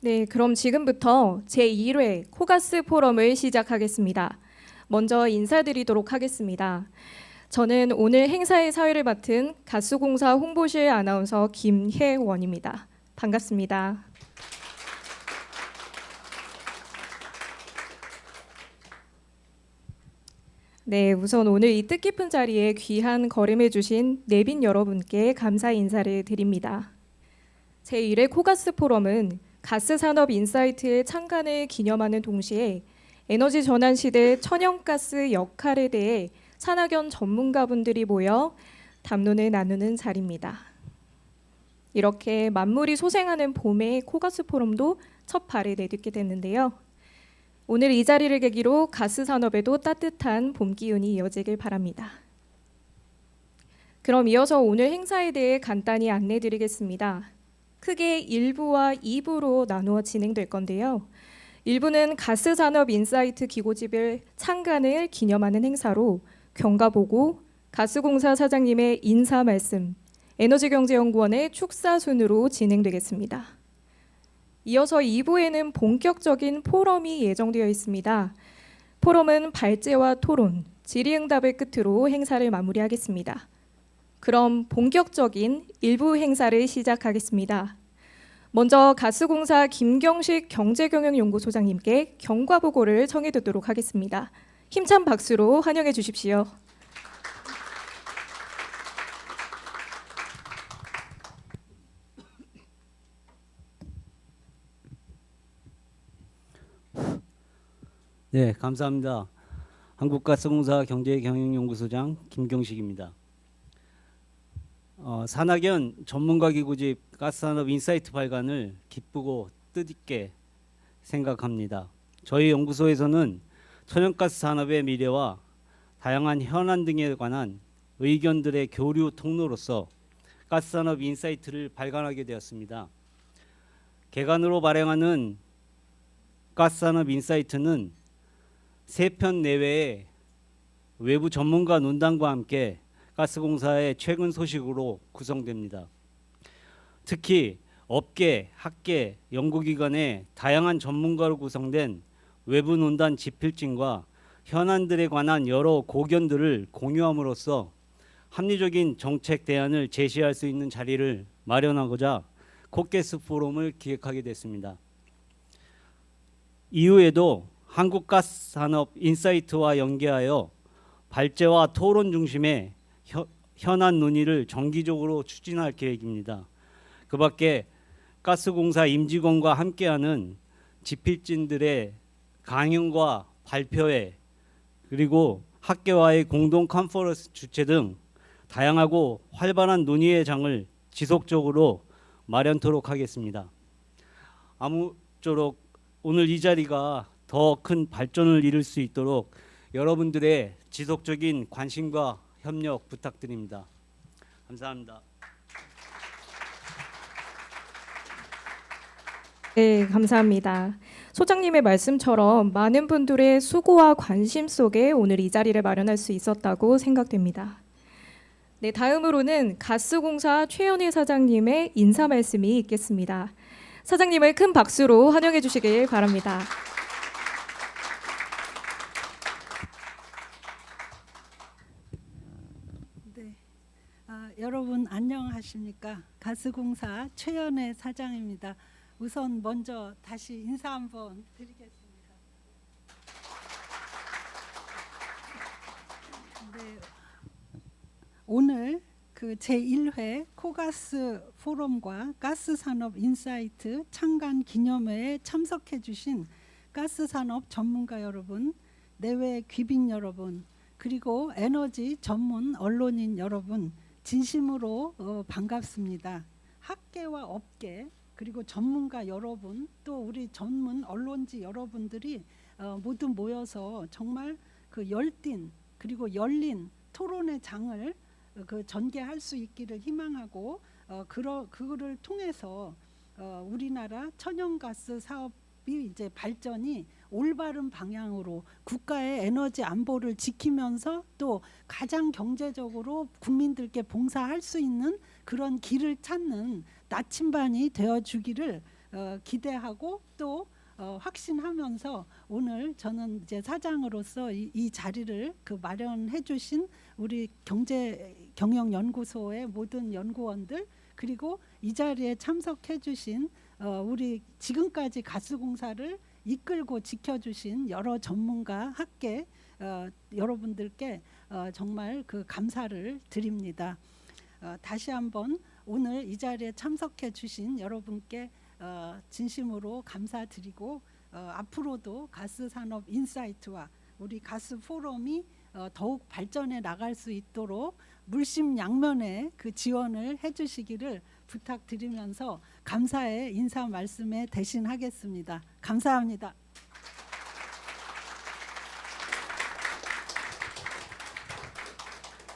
네, 그럼 지금부터 제1회 코가스 포럼을 시작하겠습니다. 먼저 인사드리도록 하겠습니다. 저는 오늘 행사의 사회를 맡은 가스공사 홍보실 아나운서 김혜원입니다. 반갑습니다. 네, 우선 오늘 이 뜻깊은 자리에 귀한 걸음해주신 내빈 여러분께 감사 인사를 드립니다. 제1회 코가스 포럼은 가스 산업 인사이트의 창간을 기념하는 동시에 에너지 전환 시대 천연가스 역할에 대해 산학연 전문가분들이 모여 담론을 나누는 자리입니다. 이렇게 만물이 소생하는 봄의 코가스 포럼도 첫 발을 내딛게 됐는데요. 오늘 이 자리를 계기로 가스 산업에도 따뜻한 봄 기운이 이어지길 바랍니다. 그럼 이어서 오늘 행사에 대해 간단히 안내 드리겠습니다. 크게 1부와 2부로 나누어 진행될 건데요. 1부는 가스산업 인사이트 기고집을 창간을 기념하는 행사로 경과보고, 가스공사 사장님의 인사 말씀, 에너지경제연구원의 축사 순으로 진행되겠습니다. 이어서 2부에는 본격적인 포럼이 예정되어 있습니다. 포럼은 발제와 토론, 질의응답을 끝으로 행사를 마무리하겠습니다. 그럼 본격적인 1부 행사를 시작하겠습니다. 먼저 가스공사 김경식 경제경영연구소장님께 경과보고를 청해 듣도록 하겠습니다. 힘찬 박수로 환영해 주십시오. 네, 감사합니다. 한국가스공사 경제경영연구소장 김경식입니다. 산학연 전문가 기구집 가스산업 인사이트 발간을 기쁘고 뜻있게 생각합니다. 저희 연구소에서는 천연가스 산업의 미래와 다양한 현안 등에 관한 의견들의 교류 통로로서 가스산업 인사이트를 발간하게 되었습니다. 개간으로 발행하는 가스산업 인사이트는 3편 내외의 외부 전문가 논단과 함께 가스공사의 최근 소식으로 구성됩니다. 특히 업계, 학계, 연구기관의 다양한 전문가로 구성된 외부 논단 집필진과 현안들에 관한 여러 고견들을 공유함으로써 합리적인 정책 대안을 제시할 수 있는 자리를 마련하고자 코가스 포럼을 기획하게 됐습니다. 이후에도 한국가스산업 인사이트와 연계하여 발제와 토론 중심의 현안 논의를 정기적으로 추진할 계획입니다. 그 밖에 가스공사 임직원과 함께하는 집필진들의 강연과 발표회, 그리고 학계와의 공동 컨퍼런스 주최 등 다양하고 활발한 논의의 장을 지속적으로 마련토록 하겠습니다. 아무쪼록 오늘 이 자리가 더 큰 발전을 이룰 수 있도록 여러분들의 지속적인 관심과 협력 부탁드립니다. 감사합니다. 네, 감사합니다. 소장님의 말씀처럼 많은 분들의 수고와 관심 속에 오늘 이 자리를 마련할 수 있었다고 생각됩니다. 네, 다음으로는 가스공사 최연희 사장님의 인사 말씀이 있겠습니다. 사장님을 큰 박수로 환영해 주시길 바랍니다. 네, 여러분 안녕하십니까? 가스공사 최연혜 사장입니다. 우선 먼저 다시 인사 한번 드리겠습니다. 네, 오늘 그 제1회 코가스 포럼과 가스산업 인사이트 창간 기념회에 참석해 주신 가스산업 전문가 여러분, 내외 귀빈 여러분, 그리고 에너지 전문 언론인 여러분, 진심으로 반갑습니다. 학계와 업계, 그리고 전문가 여러분, 또 우리 전문 언론지 여러분들이 모두 모여서 정말 그 열띤 그리고 열린 토론의 장을 전개할 수 있기를 희망하고, 그거를 통해서 우리나라 천연가스 사업이 이제 발전이 올바른 방향으로 국가의 에너지 안보를 지키면서 또 가장 경제적으로 국민들께 봉사할 수 있는 그런 길을 찾는 나침반이 되어주기를 기대하고 또 확신하면서 오늘 저는 이제 사장으로서 이 자리를 마련해 주신 우리 경영연구소의 모든 연구원들, 그리고 이 자리에 참석해 주신 우리 지금까지 가스공사를 이끌고 지켜주신 여러 전문가 학계 여러분들께 정말 감사를 드립니다. 다시 한번 오늘 이 자리에 참석해 주신 여러분께 진심으로 감사드리고, 앞으로도 가스산업 인사이트와 우리 가스 포럼이 더욱 발전해 나갈 수 있도록 물심양면의 지원을 해주시기를 부탁드리면서 감사의 인사 말씀에 대신하겠습니다. 감사합니다.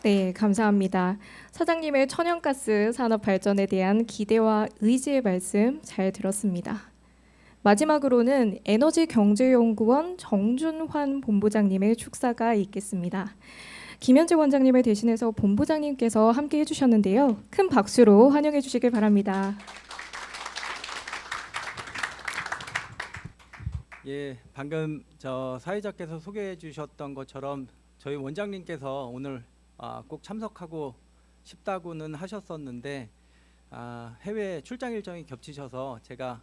네, 감사합니다. 사장님의 천연가스 산업 발전에 대한 기대와 의지의 말씀 잘 들었습니다. 마지막으로는 에너지경제연구원 정준환 본부장님의 축사가 있겠습니다. 김현재 원장님을 대신해서 본부장님께서 함께 해주셨는데요. 큰 박수로 환영해 주시길 바랍니다. 예, 방금 저 사회자께서 소개해 주셨던 것처럼 저희 원장님께서 오늘 꼭 참석하고 싶다고는 하셨었는데 해외 출장 일정이 겹치셔서 제가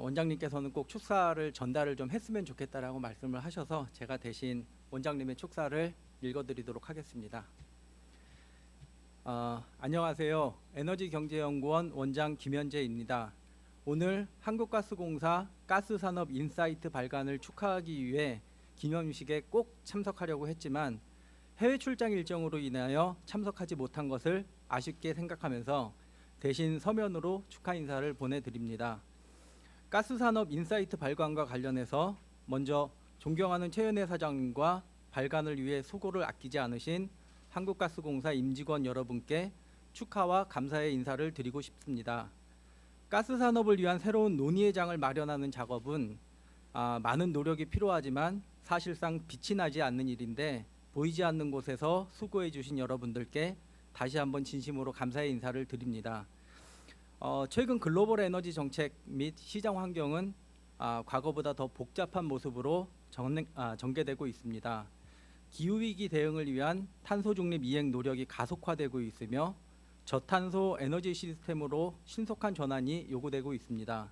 원장님께서는 꼭 축사를 전달을 좀 했으면 좋겠다라고 말씀을 하셔서 제가 대신 원장님의 축사를 읽어드리도록 하겠습니다. 안녕하세요. 에너지경제연구원 원장 김현재입니다. 오늘 한국가스공사 가스산업 인사이트 발간을 축하하기 위해 기념식에 꼭 참석하려고 했지만 해외 출장 일정으로 인하여 참석하지 못한 것을 아쉽게 생각하면서 대신 서면으로 축하 인사를 보내드립니다. 가스산업 인사이트 발간과 관련해서 먼저 존경하는 최연혜 사장님과 발간을 위해 수고를 아끼지 않으신 한국가스공사 임직원 여러분께 축하와 감사의 인사를 드리고 싶습니다. 가스산업을 위한 새로운 논의의 장을 마련하는 작업은 많은 노력이 필요하지만 사실상 빛이 나지 않는 일인데 보이지 않는 곳에서 수고해 주신 여러분들께 다시 한번 진심으로 감사의 인사를 드립니다. 최근 글로벌 에너지 정책 및 시장 환경은 과거보다 더 복잡한 모습으로 전개되고 있습니다. 기후위기 대응을 위한 탄소 중립 이행 노력이 가속화되고 있으며 저탄소 에너지 시스템으로 신속한 전환이 요구되고 있습니다.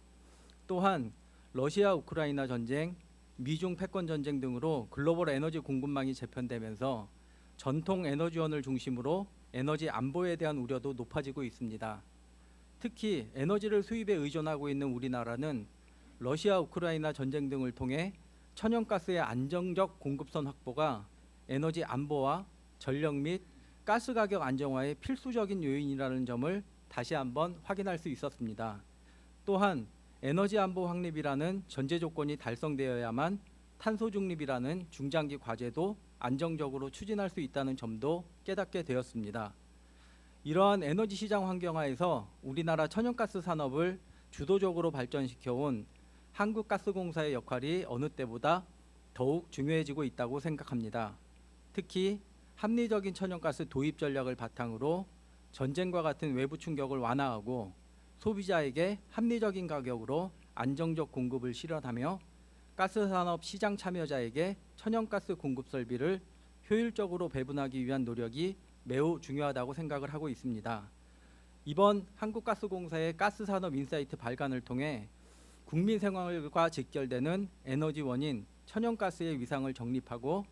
또한 러시아 우크라이나 전쟁, 미중 패권 전쟁 등으로 글로벌 에너지 공급망이 재편되면서 전통 에너지원을 중심으로 에너지 안보에 대한 우려도 높아지고 있습니다. 특히 에너지를 수입에 의존하고 있는 우리나라는 러시아 우크라이나 전쟁 등을 통해 천연가스의 안정적 공급선 확보가 에너지 안보와 전력 및 가스 가격 안정화의 필수적인 요인이라는 점을 다시 한번 확인할 수 있었습니다. 또한 에너지 안보 확립이라는 전제 조건이 달성되어야만 탄소 중립이라는 중장기 과제도 안정적으로 추진할 수 있다는 점도 깨닫게 되었습니다. 이러한 에너지 시장 환경하에서 우리나라 천연가스 산업을 주도적으로 발전시켜온 한국가스공사의 역할이 어느 때보다 더욱 중요해지고 있다고 생각합니다. 특히 합리적인 천연가스 도입 전략을 바탕으로 전쟁과 같은 외부 충격을 완화하고 소비자에게 합리적인 가격으로 안정적 공급을 실현하며 가스산업 시장 참여자에게 천연가스 공급 설비를 효율적으로 배분하기 위한 노력이 매우 중요하다고 생각을 하고 있습니다. 이번 한국가스공사의 가스산업 인사이트 발간을 통해 국민 생활과 직결되는 에너지 원인 천연가스의 위상을 정립하고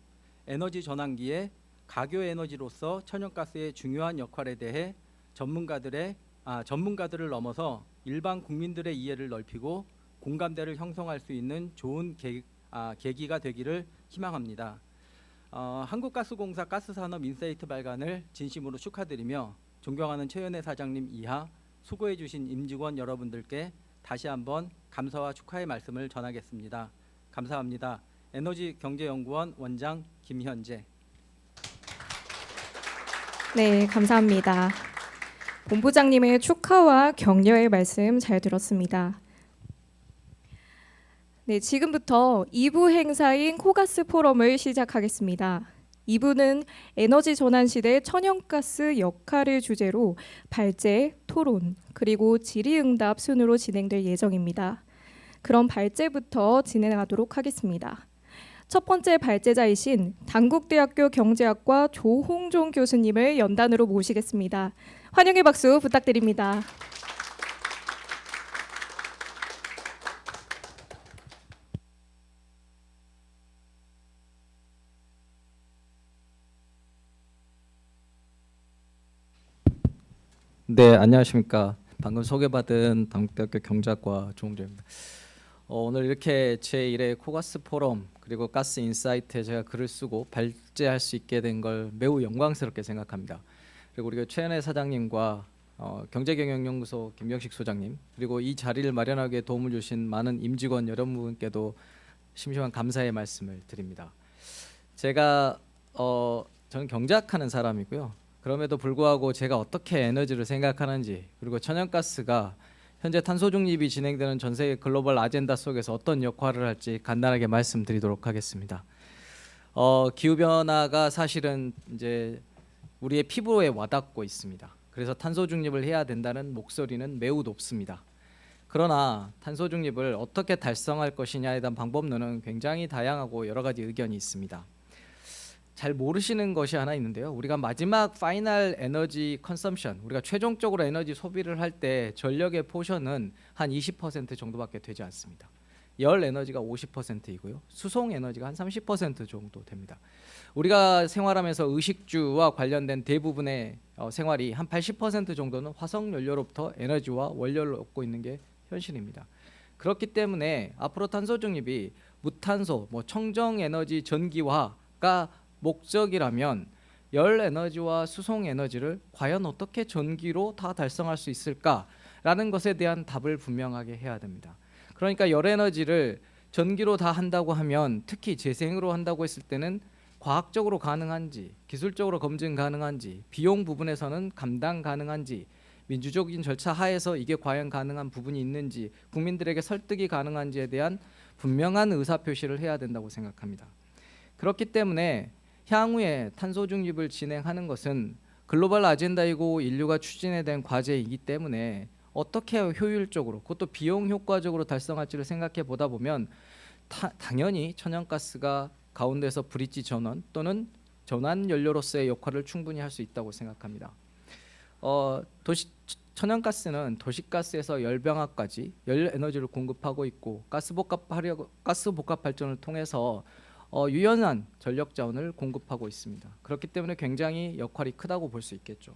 에너지 전환기에 가교 에너지로서 천연가스의 중요한 역할에 대해 전문가들을 넘어서 일반 국민들의 이해를 넓히고 공감대를 형성할 수 있는 좋은 계기가 되기를 희망합니다. 한국가스공사 가스산업 인사이트 발간을 진심으로 축하드리며 존경하는 최연혜 사장님 이하 수고해 주신 임직원 여러분들께 다시 한번 감사와 축하의 말씀을 전하겠습니다. 감사합니다. 에너지경제연구원 원장 김현재. 네, 감사합니다. 본부장님의 축하와 격려의 말씀 잘 들었습니다. 네, 지금부터 2부 행사인 코가스 포럼을 시작하겠습니다. 2부는 에너지 전환 시대 천연가스 역할을 주제로 발제, 토론, 그리고 질의응답 순으로 진행될 예정입니다. 그럼 발제부터 진행하도록 하겠습니다. 첫 번째 발제자이신 단국대학교 경제학과 조홍종 교수님을 연단으로 모시겠습니다. 환영의 박수 부탁드립니다. 네, 안녕하십니까. 방금 소개받은 단국대학교 경제학과 조홍조입니다. 오늘 이렇게 제1회 코가스 포럼 그리고 가스 인사이트에 제가 글을 쓰고 발제할 수 있게 된 걸 매우 영광스럽게 생각합니다. 그리고 우리가 최은혜 사장님과 경제경영연구소 김병식 소장님, 그리고 이 자리를 마련하기에 도움을 주신 많은 임직원 여러분께도 심심한 감사의 말씀을 드립니다. 제가 저는 경제학하는 사람이고요. 그럼에도 불구하고 제가 어떻게 에너지를 생각하는지, 그리고 천연가스가 현재 탄소 중립이 진행되는 전 세계 글로벌 아젠다 속에서 어떤 역할을 할지 간단하게 말씀드리도록 하겠습니다. 기후 변화가 사실은 이제 우리의 피부에 와닿고 있습니다. 그래서 탄소 중립을 해야 된다는 목소리는 매우 높습니다. 그러나 탄소 중립을 어떻게 달성할 것이냐에 대한 방법론은 굉장히 다양하고 여러 가지 의견이 있습니다. 잘 모르시는 것이 하나 있는데요. 우리가 마지막 파이널 에너지 컨섬션, 우리가 최종적으로 에너지 소비를 할 때 전력의 포션은 한 20% 정도밖에 되지 않습니다. 열 에너지가 50%이고요. 수송 에너지가 한 30% 정도 됩니다. 우리가 생활하면서 의식주와 관련된 대부분의 생활이 한 80% 정도는 화석 연료로부터 에너지와 원료를 얻고 있는 게 현실입니다. 그렇기 때문에 앞으로 탄소 중립이 무탄소, 청정 에너지 전기화가 목적이라면 열 에너지와 수송 에너지를 과연 어떻게 전기로 다 달성할 수 있을까라는 것에 대한 답을 분명하게 해야 됩니다. 그러니까 열 에너지를 전기로 다 한다고 하면, 특히 재생으로 한다고 했을 때는 과학적으로 가능한지, 기술적으로 검증 가능한지, 비용 부분에서는 감당 가능한지, 민주적인 절차 하에서 이게 과연 가능한 부분이 있는지, 국민들에게 설득이 가능한지에 대한 분명한 의사표시를 해야 된다고 생각합니다. 그렇기 때문에 향후에 탄소 중립을 진행하는 것은 글로벌 아젠다이고 인류가 추진해야 된 과제이기 때문에 어떻게 효율적으로, 그것도 비용 효과적으로 달성할지를 생각해 보다 보면 당연히 천연가스가 가운데서 브릿지 전원 또는 전환 연료로서의 역할을 충분히 할 수 있다고 생각합니다. 천연가스는 도시가스에서 열병합까지 열 에너지를 공급하고 있고, 가스복합 발전을 통해서 유연한 전력 자원을 공급하고 있습니다. 그렇기 때문에 굉장히 역할이 크다고 볼 수 있겠죠.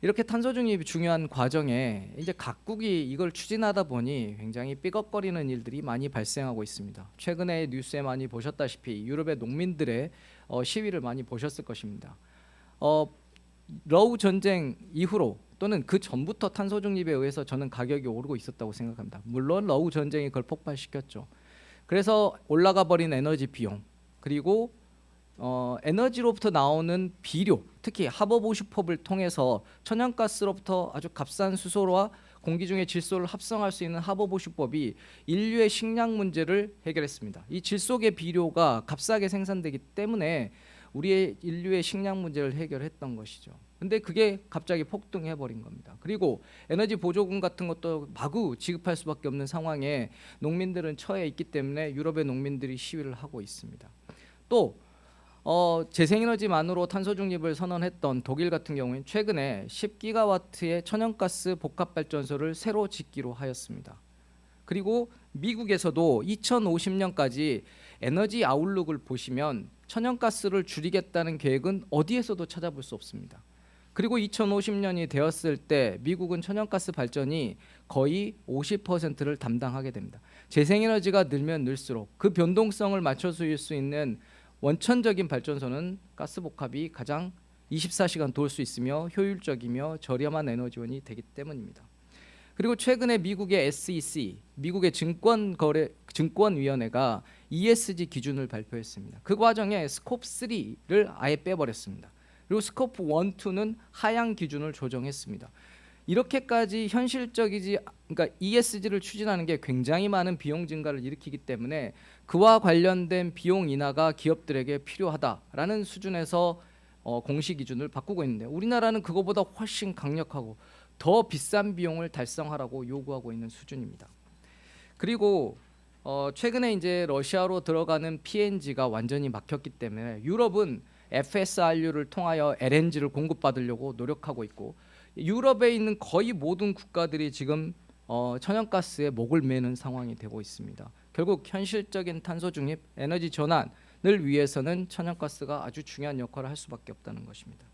이렇게 탄소 중립이 중요한 과정에 이제 각국이 이걸 추진하다 보니 굉장히 삐걱거리는 일들이 많이 발생하고 있습니다. 최근에 뉴스에 많이 보셨다시피 유럽의 농민들의 시위를 많이 보셨을 것입니다. 러우 전쟁 이후로 또는 그 전부터 탄소 중립에 의해서 저는 가격이 오르고 있었다고 생각합니다. 물론 러우 전쟁이 그걸 폭발시켰죠. 그래서 올라가 버린 에너지 비용, 그리고 에너지로부터 나오는 비료, 특히 하버보슈법을 통해서 천연가스로부터 아주 값싼 수소와 공기 중의 질소를 합성할 수 있는 하버보슈법이 인류의 식량 문제를 해결했습니다. 이 질소계 비료가 값싸게 생산되기 때문에 우리의 인류의 식량 문제를 해결했던 것이죠. 근데 그게 갑자기 폭등해 버린 겁니다. 그리고 에너지 보조금 같은 것도 마구 지급할 수밖에 없는 상황에 농민들은 처해 있기 때문에 유럽의 농민들이 시위를 하고 있습니다. 또 재생에너지만으로 탄소 중립을 선언했던 독일 같은 경우에는 최근에 10기가와트의 천연가스 복합발전소를 새로 짓기로 하였습니다. 그리고 미국에서도 2050년까지 에너지 아웃룩을 보시면 천연가스를 줄이겠다는 계획은 어디에서도 찾아볼 수 없습니다. 그리고 2050년이 되었을 때 미국은 천연가스 발전이 거의 50%를 담당하게 됩니다. 재생에너지가 늘면 늘수록 그 변동성을 맞춰줄 수 있는 원천적인 발전소는 가스복합이 가장 24시간 돌 수 있으며 효율적이며 저렴한 에너지원이 되기 때문입니다. 그리고 최근에 미국의 SEC, 미국의 증권위원회가 ESG 기준을 발표했습니다. 그 과정에 스코프 3를 아예 빼버렸습니다. 그리고 스코프 1, 2는 하향 기준을 조정했습니다. 이렇게까지 현실적이지, 그러니까 ESG를 추진하는 게 굉장히 많은 비용 증가를 일으키기 때문에 그와 관련된 비용 인하가 기업들에게 필요하다라는 수준에서 공시 기준을 바꾸고 있는데, 우리나라는 그거보다 훨씬 강력하고 더 비싼 비용을 달성하라고 요구하고 있는 수준입니다. 그리고 최근에 이제 러시아로 들어가는 PNG가 완전히 막혔기 때문에 유럽은 FSRU를 통하여 LNG를 공급받으려고 노력하고 있고, 유럽에 있는 거의 모든 국가들이 지금 천연가스에 목을 매는 상황이 되고 있습니다. 결국 현실적인 탄소 중립, 에너지 전환을 위해서는 천연가스가 아주 중요한 역할을 할 수밖에 없다는 것입니다.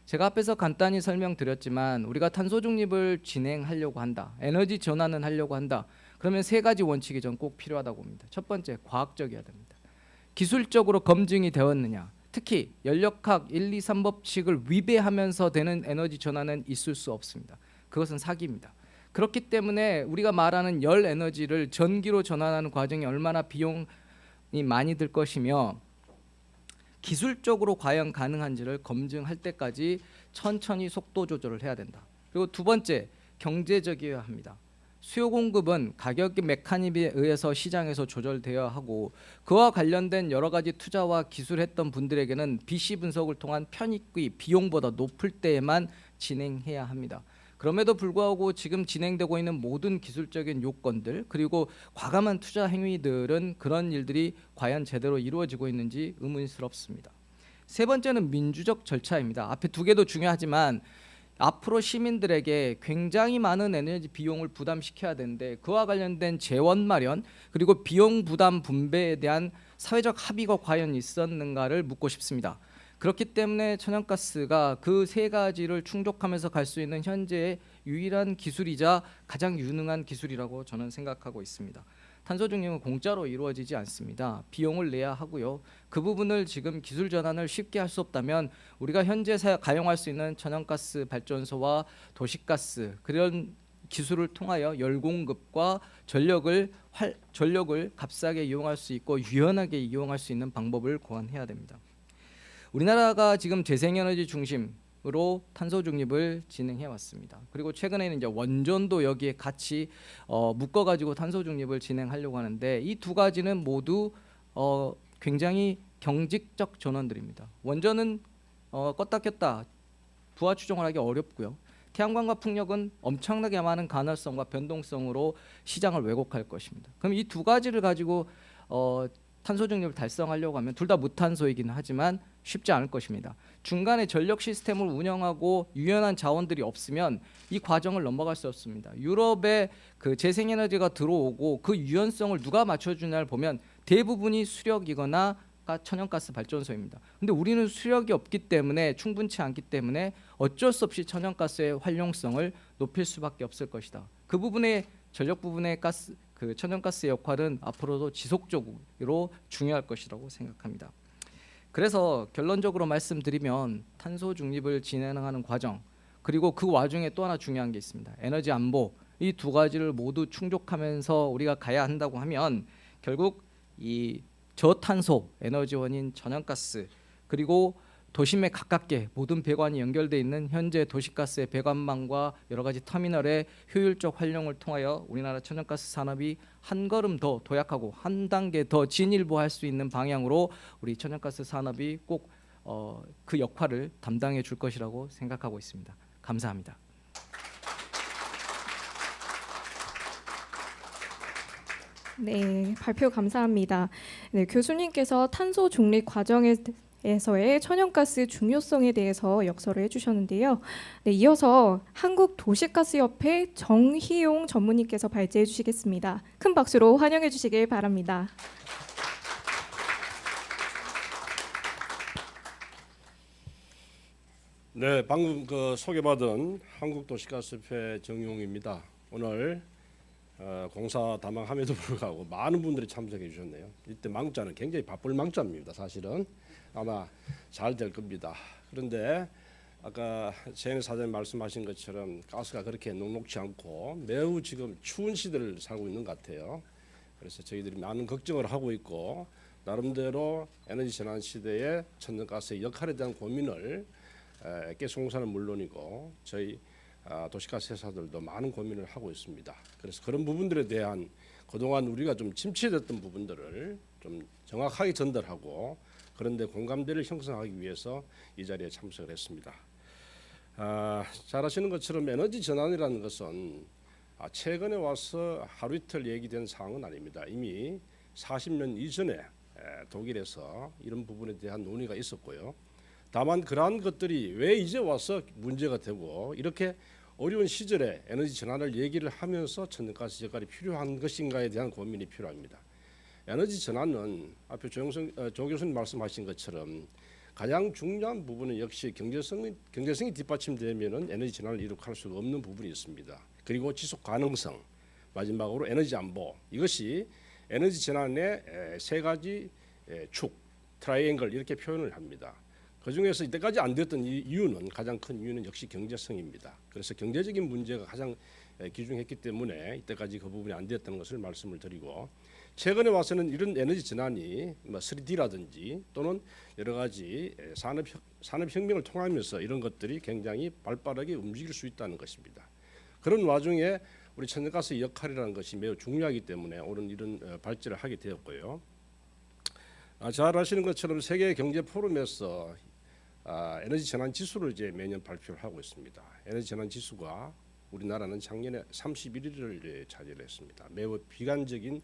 제가 앞에서 간단히 설명드렸지만 우리가 탄소 중립을 진행하려고 한다, 에너지 전환을 하려고 한다, 그러면 세 가지 원칙이 전 꼭 필요하다고 봅니다. 첫 번째, 과학적이어야 됩니다. 기술적으로 검증이 되었느냐, 특히 연력학 1, 2, 3법칙을 위배하면서 되는 에너지 전환은 있을 수 없습니다. 그것은 사기입니다. 그렇기 때문에 우리가 말하는 열 에너지를 전기로 전환하는 과정이 얼마나 비용이 많이 들 것이며 기술적으로 과연 가능한지를 검증할 때까지 천천히 속도 조절을 해야 된다. 그리고 두 번째, 경제적이어야 합니다. 수요 공급은 가격 메커니즘에 의해서 시장에서 조절되어야 하고, 그와 관련된 여러 가지 투자와 기술했던 분들에게는 BC 분석을 통한 편익이 비용보다 높을 때에만 진행해야 합니다. 그럼에도 불구하고 지금 진행되고 있는 모든 기술적인 요건들, 그리고 과감한 투자 행위들은 그런 일들이 과연 제대로 이루어지고 있는지 의문스럽습니다. 세 번째는 민주적 절차입니다. 앞에 두 개도 중요하지만 앞으로 시민들에게 굉장히 많은 에너지 비용을 부담시켜야 되는데, 그와 관련된 재원 마련 그리고 비용 부담 분배에 대한 사회적 합의가 과연 있었는가를 묻고 싶습니다. 그렇기 때문에 천연가스가 그 세 가지를 충족하면서 갈 수 있는 현재의 유일한 기술이자 가장 유능한 기술이라고 저는 생각하고 있습니다. 탄소 중립은 공짜로 이루어지지 않습니다. 비용을 내야 하고요. 그 부분을 지금 기술 전환을 쉽게 할 수 없다면 우리가 현재 가용할 수 있는 천연가스 발전소와 도시가스 그런 기술을 통하여 열 공급과 전력을 값싸게 이용할 수 있고 유연하게 이용할 수 있는 방법을 고안해야 됩니다. 우리나라가 지금 재생에너지 중심으로 탄소 중립을 진행해 왔습니다. 그리고 최근에는 이제 원전도 여기에 같이 묶어가지고 탄소 중립을 진행하려고 하는데, 이 두 가지는 모두 굉장히 경직적 전환들입니다. 원전은 껐다 켰다 부하 추정을 하기 어렵고요. 태양광과 풍력은 엄청나게 많은 가능성과 변동성으로 시장을 왜곡할 것입니다. 그럼 이 두 가지를 가지고 탄소 중립을 달성하려고 하면 둘 다 무탄소이긴 하지만 쉽지 않을 것입니다. 중간에 전력 시스템을 운영하고 유연한 자원들이 없으면 이 과정을 넘어갈 수 없습니다. 유럽에 그 재생에너지가 들어오고 그 유연성을 누가 맞춰주냐를 보면 대부분이 수력이거나 천연가스 발전소입니다. 근데 우리는 수력이 없기 때문에, 충분치 않기 때문에 어쩔 수 없이 천연가스의 활용성을 높일 수밖에 없을 것이다. 그 부분에 전력 부분의 천연가스의 역할은 앞으로도 지속적으로 중요할 것이라고 생각합니다. 그래서 결론적으로 말씀드리면 탄소 중립을 진행하는 과정, 그리고 그 와중에 또 하나 중요한 게 있습니다. 에너지 안보, 이 두 가지를 모두 충족하면서 우리가 가야 한다고 하면 결국 이 저탄소 에너지원인 천연가스, 그리고 도심에 가깝게 모든 배관이 연결되어 있는 현재 도시가스의 배관망과 여러 가지 터미널의 효율적 활용을 통하여 우리나라 천연가스 산업이 한 걸음 더 도약하고 한 단계 더 진일보할 수 있는 방향으로 우리 천연가스 산업이 꼭 그 역할을 담당해 줄 것이라고 생각하고 있습니다. 감사합니다. 네, 발표 감사합니다. 네, 교수님께서 탄소 중립 과정에서의 천연가스 중요성에 대해서 역설을 해주셨는데요. 네, 이어서 한국도시가스협회 정희용 전무님께서 발제해 주시겠습니다. 큰 박수로 환영해 주시길 바랍니다. 네, 방금 소개받은 한국도시가스협회 정용입니다. 오늘 공사 담당함에도 불구하고 많은 분들이 참석해 주셨네요. 이때 망자는 굉장히 바쁠 망자입니다. 사실은 아마 잘 될 겁니다. 그런데 아까 최현희 사장님 말씀하신 것처럼 가스가 그렇게 녹록지 않고 매우 지금 추운 시대를 살고 있는 것 같아요. 그래서 저희들이 많은 걱정을 하고 있고, 나름대로 에너지 전환 시대에 천연가스의 역할에 대한 고민을 깨송사는 물론이고 저희 도시가스 회사들도 많은 고민을 하고 있습니다. 그래서 그런 부분들에 대한 그동안 우리가 좀 침체됐던 부분들을 좀 정확하게 전달하고, 그런데 공감대를 형성하기 위해서 이 자리에 참석을 했습니다. 잘 아시는 것처럼 에너지 전환이라는 것은 최근에 와서 하루 이틀 얘기된 사항은 아닙니다. 이미 40년 이전에 독일에서 이런 부분에 대한 논의가 있었고요. 다만 그러한 것들이 왜 이제 와서 문제가 되고 이렇게 어려운 시절에 에너지 전환을 얘기를 하면서 천연가스 역할이 필요한 것인가에 대한 고민이 필요합니다. 에너지 전환은 앞에 조 교수님 말씀하신 것처럼 가장 중요한 부분은 역시 경제성이 뒷받침되면은 에너지 전환을 이룩할 수가 없는 부분이 있습니다. 그리고 지속 가능성, 마지막으로 에너지 안보, 이것이 에너지 전환의 세 가지 축, 트라이앵글 이렇게 표현을 합니다. 그 중에서 이때까지 안 됐던 이유는 가장 큰 이유는 역시 경제성입니다. 그래서 경제적인 문제가 가장 기중했기 때문에 이때까지 그 부분이 안 됐다는 것을 말씀을 드리고, 최근에 와서는 이런 에너지 전환이 3D라든지 또는 여러 가지 산업혁명을 통하면서 이런 것들이 굉장히 발빠르게 움직일 수 있다는 것입니다. 그런 와중에 우리 천연가스의 역할이라는 것이 매우 중요하기 때문에 오늘 이런 발제를 하게 되었고요. 잘 아시는 것처럼 세계 경제 포럼에서 에너지 전환 지수를 이제 매년 발표를 하고 있습니다. 에너지 전환 지수가 우리나라는 작년에 31위를 차지했습니다. 매우 비관적인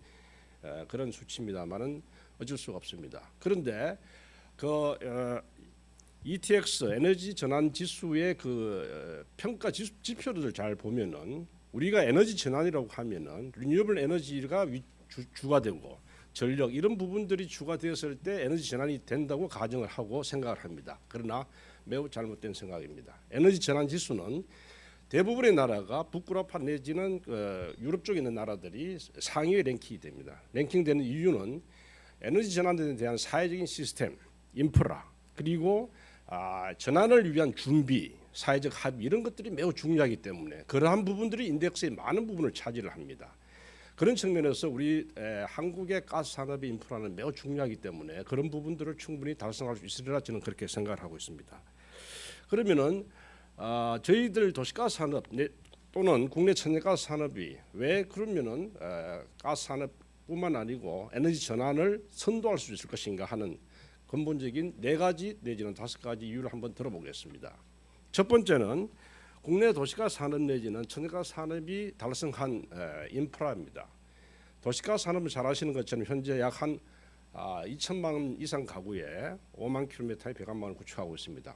그런 수치입니다만은 어쩔 수가 없습니다. 그런데 그 ETX 에너지 전환 지수의 그 평가 지표를 잘 보면은 우리가 에너지 전환이라고 하면은 리뉴어블 에너지가 주가 되고 전력 이런 부분들이 주가 되었을 때 에너지 전환이 된다고 가정을 하고 생각을 합니다. 그러나 매우 잘못된 생각입니다. 에너지 전환 지수는 대부분의 나라가 북유럽파 내지는 유럽 쪽에 있는 나라들이 상위에 랭킹이 됩니다. 랭킹되는 이유는 에너지 전환에 대한 사회적인 시스템, 인프라, 그리고 전환을 위한 준비, 사회적 합의 이런 것들이 매우 중요하기 때문에 그러한 부분들이 인덱스의 많은 부분을 차지를 합니다. 그런 측면에서 우리 한국의 가스 산업의 인프라는 매우 중요하기 때문에 그런 부분들을 충분히 달성할 수 있으리라 저는 그렇게 생각을 하고 있습니다. 그러면은 저희들 도시가스 산업 또는 국내 천연가스 산업이 왜 그러면은 가스 산업뿐만 아니고 에너지 전환을 선도할 수 있을 것인가 하는 근본적인 4가지 내지는 5가지 이유를 한번 들어보겠습니다. 첫 번째는 국내 도시가스 산업 내지는 천연가스 산업이 달성한 인프라입니다. 도시가스 산업을 잘 아시는 것처럼 현재 약 한 2천만 이상 가구에 5만 킬로미터의 배관망을 구축하고 있습니다.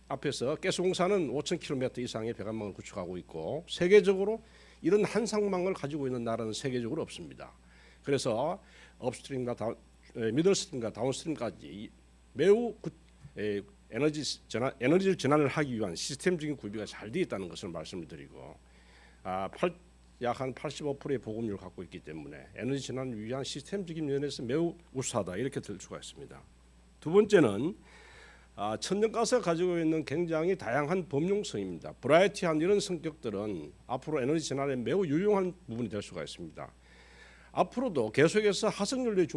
앞에서 가스공사는 5천 킬로미터 이상의 배관망을 구축하고 있고 세계적으로 이런 한 상망을 가지고 있는 나라는 세계적으로 없습니다. 그래서 업스트림과 미들스트림과 다운스트림까지 매우 에너지를 전환을 하기 위한 시스템적인 구비가 잘 되어 있다는 것을 말씀을 드리고 약 한 85%의 보급률을 갖고 있기 때문에 에너지 전환을 위한 시스템적인 면에서 매우 우수하다 이렇게 들 수가 있습니다. 두 번째는 천연가스가 가지고 있는 굉장히 다양한 범용성입니다. 버라이어티한 이런 성격들은 앞으로 에너지 전환에 매우 유용한 부분이 될 수가 있습니다. 앞으로도 계속해서 화석연료의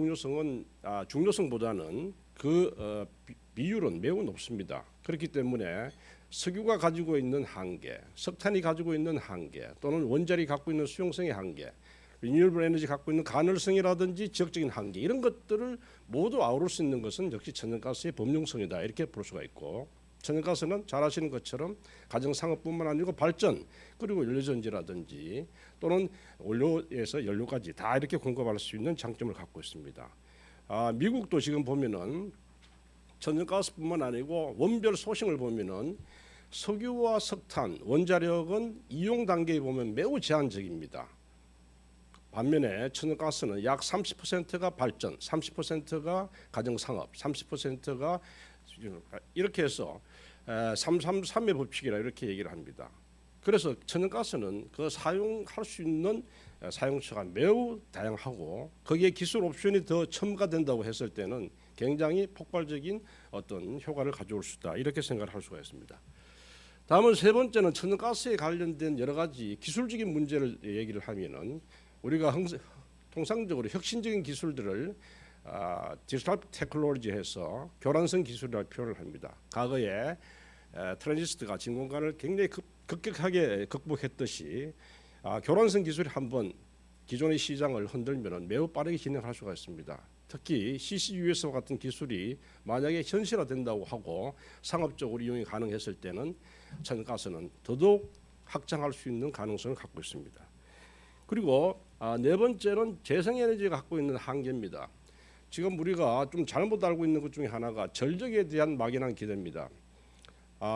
중요성보다는 그 비율은 매우 높습니다. 그렇기 때문에 석유가 가지고 있는 한계, 석탄이 가지고 있는 한계, 또는 원자력이 갖고 있는 수용성의 한계, 리뉴얼블 에너지 갖고 있는 가능성이라든지 지역적인 한계 이런 것들을 모두 아우를 수 있는 것은 역시 천연가스의 범용성이다 이렇게 볼 수가 있고, 천연가스는 잘 아시는 것처럼 가정상업뿐만 아니고 발전 그리고 연료전지라든지 또는 원료에서 연료까지 다 이렇게 공급할 수 있는 장점을 갖고 있습니다. 미국도 지금 보면은 천연가스뿐만 아니고 원별 소싱을 보면은 석유와 석탄, 원자력은 이용 단계에 보면 매우 제한적입니다. 반면에 천연가스는 약 30%가 발전, 30%가 가정상업, 30%가 이렇게 해서 333의 법칙이라 이렇게 얘기를 합니다. 그래서 천연가스는 그 사용할 수 있는 사용처가 매우 다양하고 거기에 기술 옵션이 더 첨가된다고 했을 때는 굉장히 폭발적인 어떤 효과를 가져올 수 있다 이렇게 생각을 할 수가 있습니다. 다음은 세 번째는 천연가스에 관련된 여러 가지 기술적인 문제를 얘기를 하면은 우리가 통상적으로 혁신적인 기술들을 디지털 테크놀로지해서 교란성 기술이라고 표현을 합니다. 과거에 트랜지스터가 진공관을 굉장히 급격하게 극복했듯이 교란성 기술이 한번 기존의 시장을 흔들면 매우 빠르게 진행할 수가 있습니다. 특히 CCUS와 같은 기술이 만약에 현실화된다고 하고 상업적으로 이용이 가능했을 때는 천연가스는 더더욱 확장할 수 있는 가능성을 갖고 있습니다. 그리고 네 번째는 재생에너지가 갖고 있는 한계입니다. 지금 우리가 좀 잘못 알고 있는 것 중에 하나가 전력에 대한 막연한 기대입니다.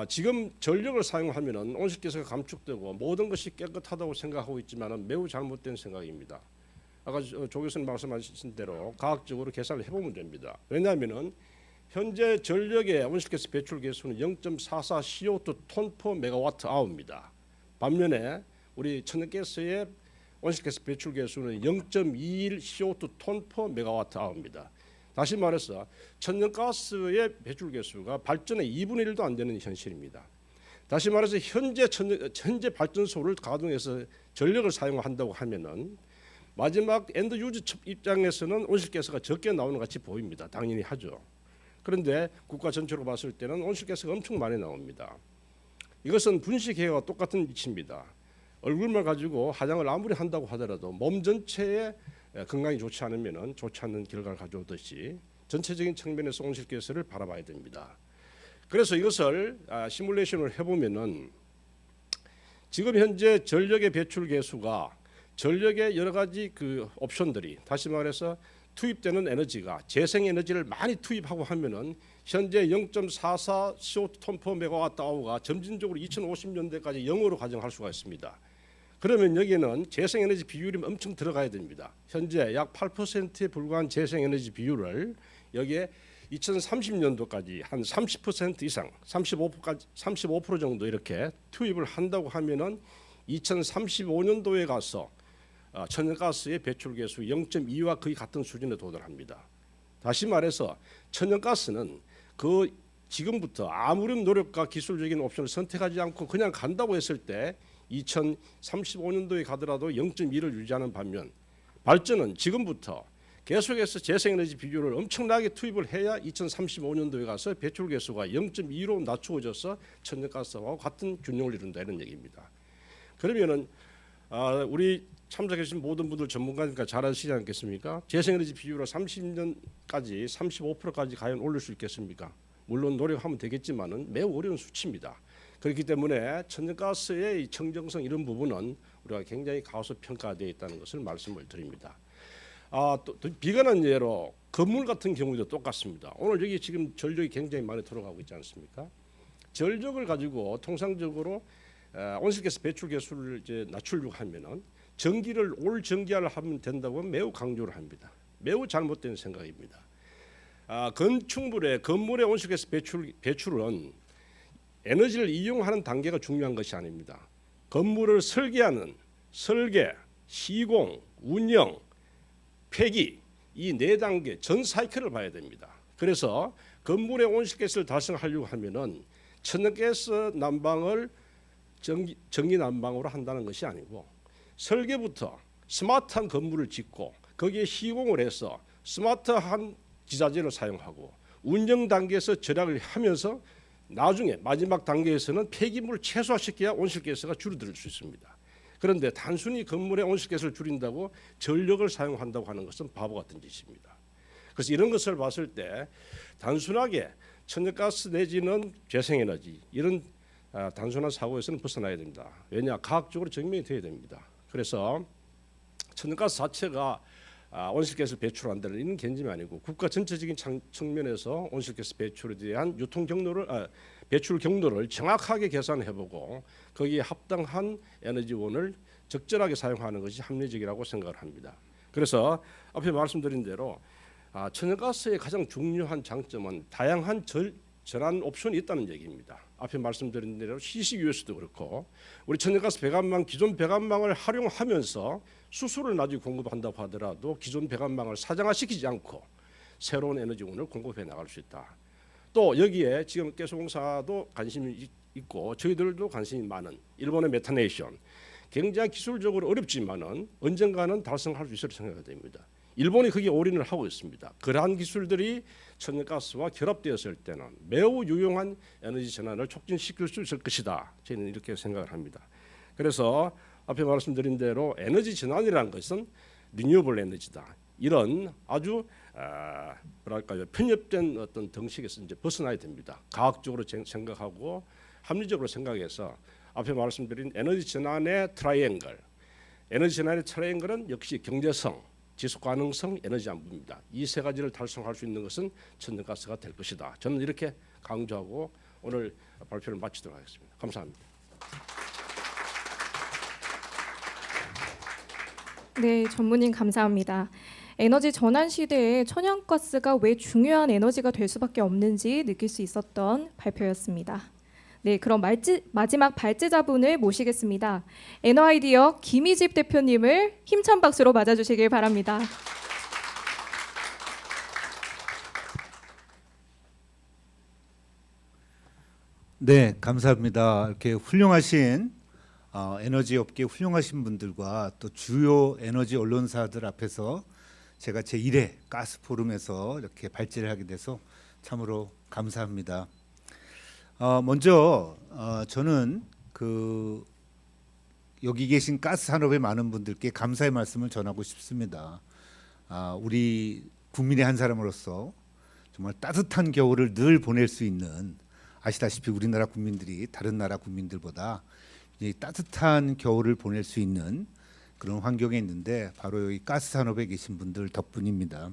지금 전력을 사용하면은 온실가스가 감축되고 모든 것이 깨끗하다고 생각하고 있지만은 매우 잘못된 생각입니다. 아까 조 교수님 말씀하신 대로 과학적으로 계산을 해보면 됩니다. 왜냐하면은 현재 전력의 온실가스 배출 개수는 0.44 CO2 톤/메가와트 아워입니다. 반면에 우리 천연가스의 온실가스 배출 개수는 0.21 CO2 톤/메가와트 아워입니다. 다시 말해서 천연가스의 배출 개수가 발전의 2분의 1도 안 되는 현실입니다. 다시 말해서 현재 발전소를 가동해서 전력을 사용한다고 하면은 마지막 엔드 유저 입장에서는 온실가스가 적게 나오는 것 같이 보입니다. 당연히 하죠. 그런데 국가 전체로 봤을 때는 온실가스가 엄청 많이 나옵니다. 이것은 분식회와 똑같은 이치입니다. 얼굴만 가지고 화장을 아무리 한다고 하더라도 몸 전체에 건강이 좋지 않으면 좋지 않는 결과를 가져오듯이 전체적인 측면에서 온실가스를 바라봐야 됩니다. 그래서 이것을 시뮬레이션을 해보면은 지금 현재 전력의 배출 개수가 전력의 여러 가지 그 옵션들이 다시 말해서 투입되는 에너지가 재생 에너지를 많이 투입하고 하면은 현재 0.44 CO2 톤/메가와트 아워가 점진적으로 2050년대까지 0으로 가정할 수가 있습니다. 그러면 여기는 재생에너지 비율이 엄청 들어가야 됩니다. 현재 약 8%에 불과한 재생에너지 비율을 여기에 2030년도까지 한 30% 이상, 35% 정도 이렇게 투입을 한다고 하면은 2035년도에 가서 천연가스의 배출 개수 0.2와 거의 같은 수준에 도달합니다. 다시 말해서 천연가스는 그 지금부터 아무런 노력과 기술적인 옵션을 선택하지 않고 그냥 간다고 했을 때 2035년도에 가더라도 0.2를 유지하는 반면 발전은 지금부터 계속해서 재생에너지 비율을 엄청나게 투입을 해야 2035년도에 가서 배출 개수가 0.2로 낮추어져서 천연가스와 같은 균형을 이룬다 이런 얘기입니다. 그러면은 우리 참석해 주신 모든 분들 전문가니까 잘 아시지 않겠습니까? 재생에너지 비율을 30년까지 35%까지 과연 올릴 수 있겠습니까? 물론 노력하면 되겠지만은 매우 어려운 수치입니다. 그렇기 때문에 천연가스의 청정성 이런 부분은 우리가 굉장히 가소평가되어 있다는 것을 말씀을 드립니다. 또 비관한 예로 건물 같은 경우도 똑같습니다. 오늘 여기 지금 전력이 굉장히 많이 들어가고 있지 않습니까? 전력을 가지고 통상적으로 온실가스 배출 개수를 이제 낮추려고 하면은 전기를 올 전기화를 하면 된다고 매우 강조를 합니다. 매우 잘못된 생각입니다. 건축물의 건물의 온실가스 배출은 에너지를 이용하는 단계가 중요한 것이 아닙니다. 건물을 설계하는 설계, 시공, 운영, 폐기 이 네 단계 전 사이클을 봐야 됩니다. 그래서 건물의 온실가스를 달성하려고 하면은 천연가스 난방을 전기 난방으로 한다는 것이 아니고 설계부터 스마트한 건물을 짓고 거기에 시공을 해서 스마트한 기자재를 사용하고 운영 단계에서 절약을 하면서 나중에 마지막 단계에서는 폐기물을 최소화시켜야 온실가스가 줄어들 수 있습니다. 그런데 단순히 건물의 온실가스를 줄인다고 전력을 사용한다고 하는 것은 바보 같은 짓입니다. 그래서 이런 것을 봤을 때 단순하게 천연가스 내지는 재생에너지 이런 단순한 사고에서는 벗어나야 됩니다. 왜냐? 과학적으로 증명이 돼야 됩니다. 그래서 천연가스 자체가 온실가스를 배출한다는 이런 개념이 아니고 국가 전체적인 측면에서 온실가스 배출에 대한 배출 경로를 정확하게 계산해보고 거기에 합당한 에너지원을 적절하게 사용하는 것이 합리적이라고 생각을 합니다. 그래서 앞에 말씀드린 대로 천연가스의 가장 중요한 장점은 다양한 전환 옵션이 있다는 얘기입니다. 앞에 말씀드린 대로 CCUS도 그렇고 우리 천연가스 배관망 기존 배관망을 활용하면서 수소를 나중에 공급한다고 하더라도 기존 배관망을 사장화시키지 않고 새로운 에너지원을 공급해 나갈 수 있다. 또 여기에 지금 가스공사도 관심이 있고 저희들도 관심이 많은 일본의 메타네이션 굉장히 기술적으로 어렵지만은 언젠가는 달성할 수 있을 생각이 됩니다. 일본이 거기에 올인을 하고 있습니다. 그러한 기술들이 천연가스와 결합되었을 때는 매우 유용한 에너지 전환을 촉진시킬 수 있을 것이다. 저희는 이렇게 생각을 합니다. 그래서 앞에 말씀드린 대로 에너지 전환이라는 것은 리뉴어블 에너지다. 이런 아주 뭐랄까요 편협된 어떤 덩식에서 이제 벗어나야 됩니다. 과학적으로 생각하고 합리적으로 생각해서 앞에 말씀드린 에너지 전환의 트라이앵글, 에너지 전환의 트라이앵글은 역시 경제성, 지속 가능성, 에너지 안보입니다. 이 세 가지를 달성할 수 있는 것은 천연가스가 될 것이다. 저는 이렇게 강조하고 오늘 발표를 마치도록 하겠습니다. 감사합니다. 네, 전문님 감사합니다. 에너지 전환 시대에 천연가스가 왜 중요한 에너지가 될 수밖에 없는지 느낄 수 있었던 발표였습니다. 네, 그럼 마지막 발제자분을 모시겠습니다. 에너아이디어 김희집 대표님을 힘찬 박수로 맞아주시길 바랍니다. 네, 감사합니다. 이렇게 훌륭하신 에너지 업계 훌륭하신 분들과 또 주요 에너지 언론사들 앞에서 제가 제1회 가스 포럼에서 이렇게 발제를 하게 돼서 참으로 감사합니다. 먼저 저는 여기 계신 가스 산업의 많은 분들께 감사의 말씀을 전하고 싶습니다. 우리 국민의 한 사람으로서 정말 따뜻한 겨울을 늘 보낼 수 있는, 아시다시피 우리나라 국민들이 다른 나라 국민들보다 따뜻한 겨울을 보낼 수 있는 그런 환경에 있는데 바로 여기 가스 산업에 계신 분들 덕분입니다.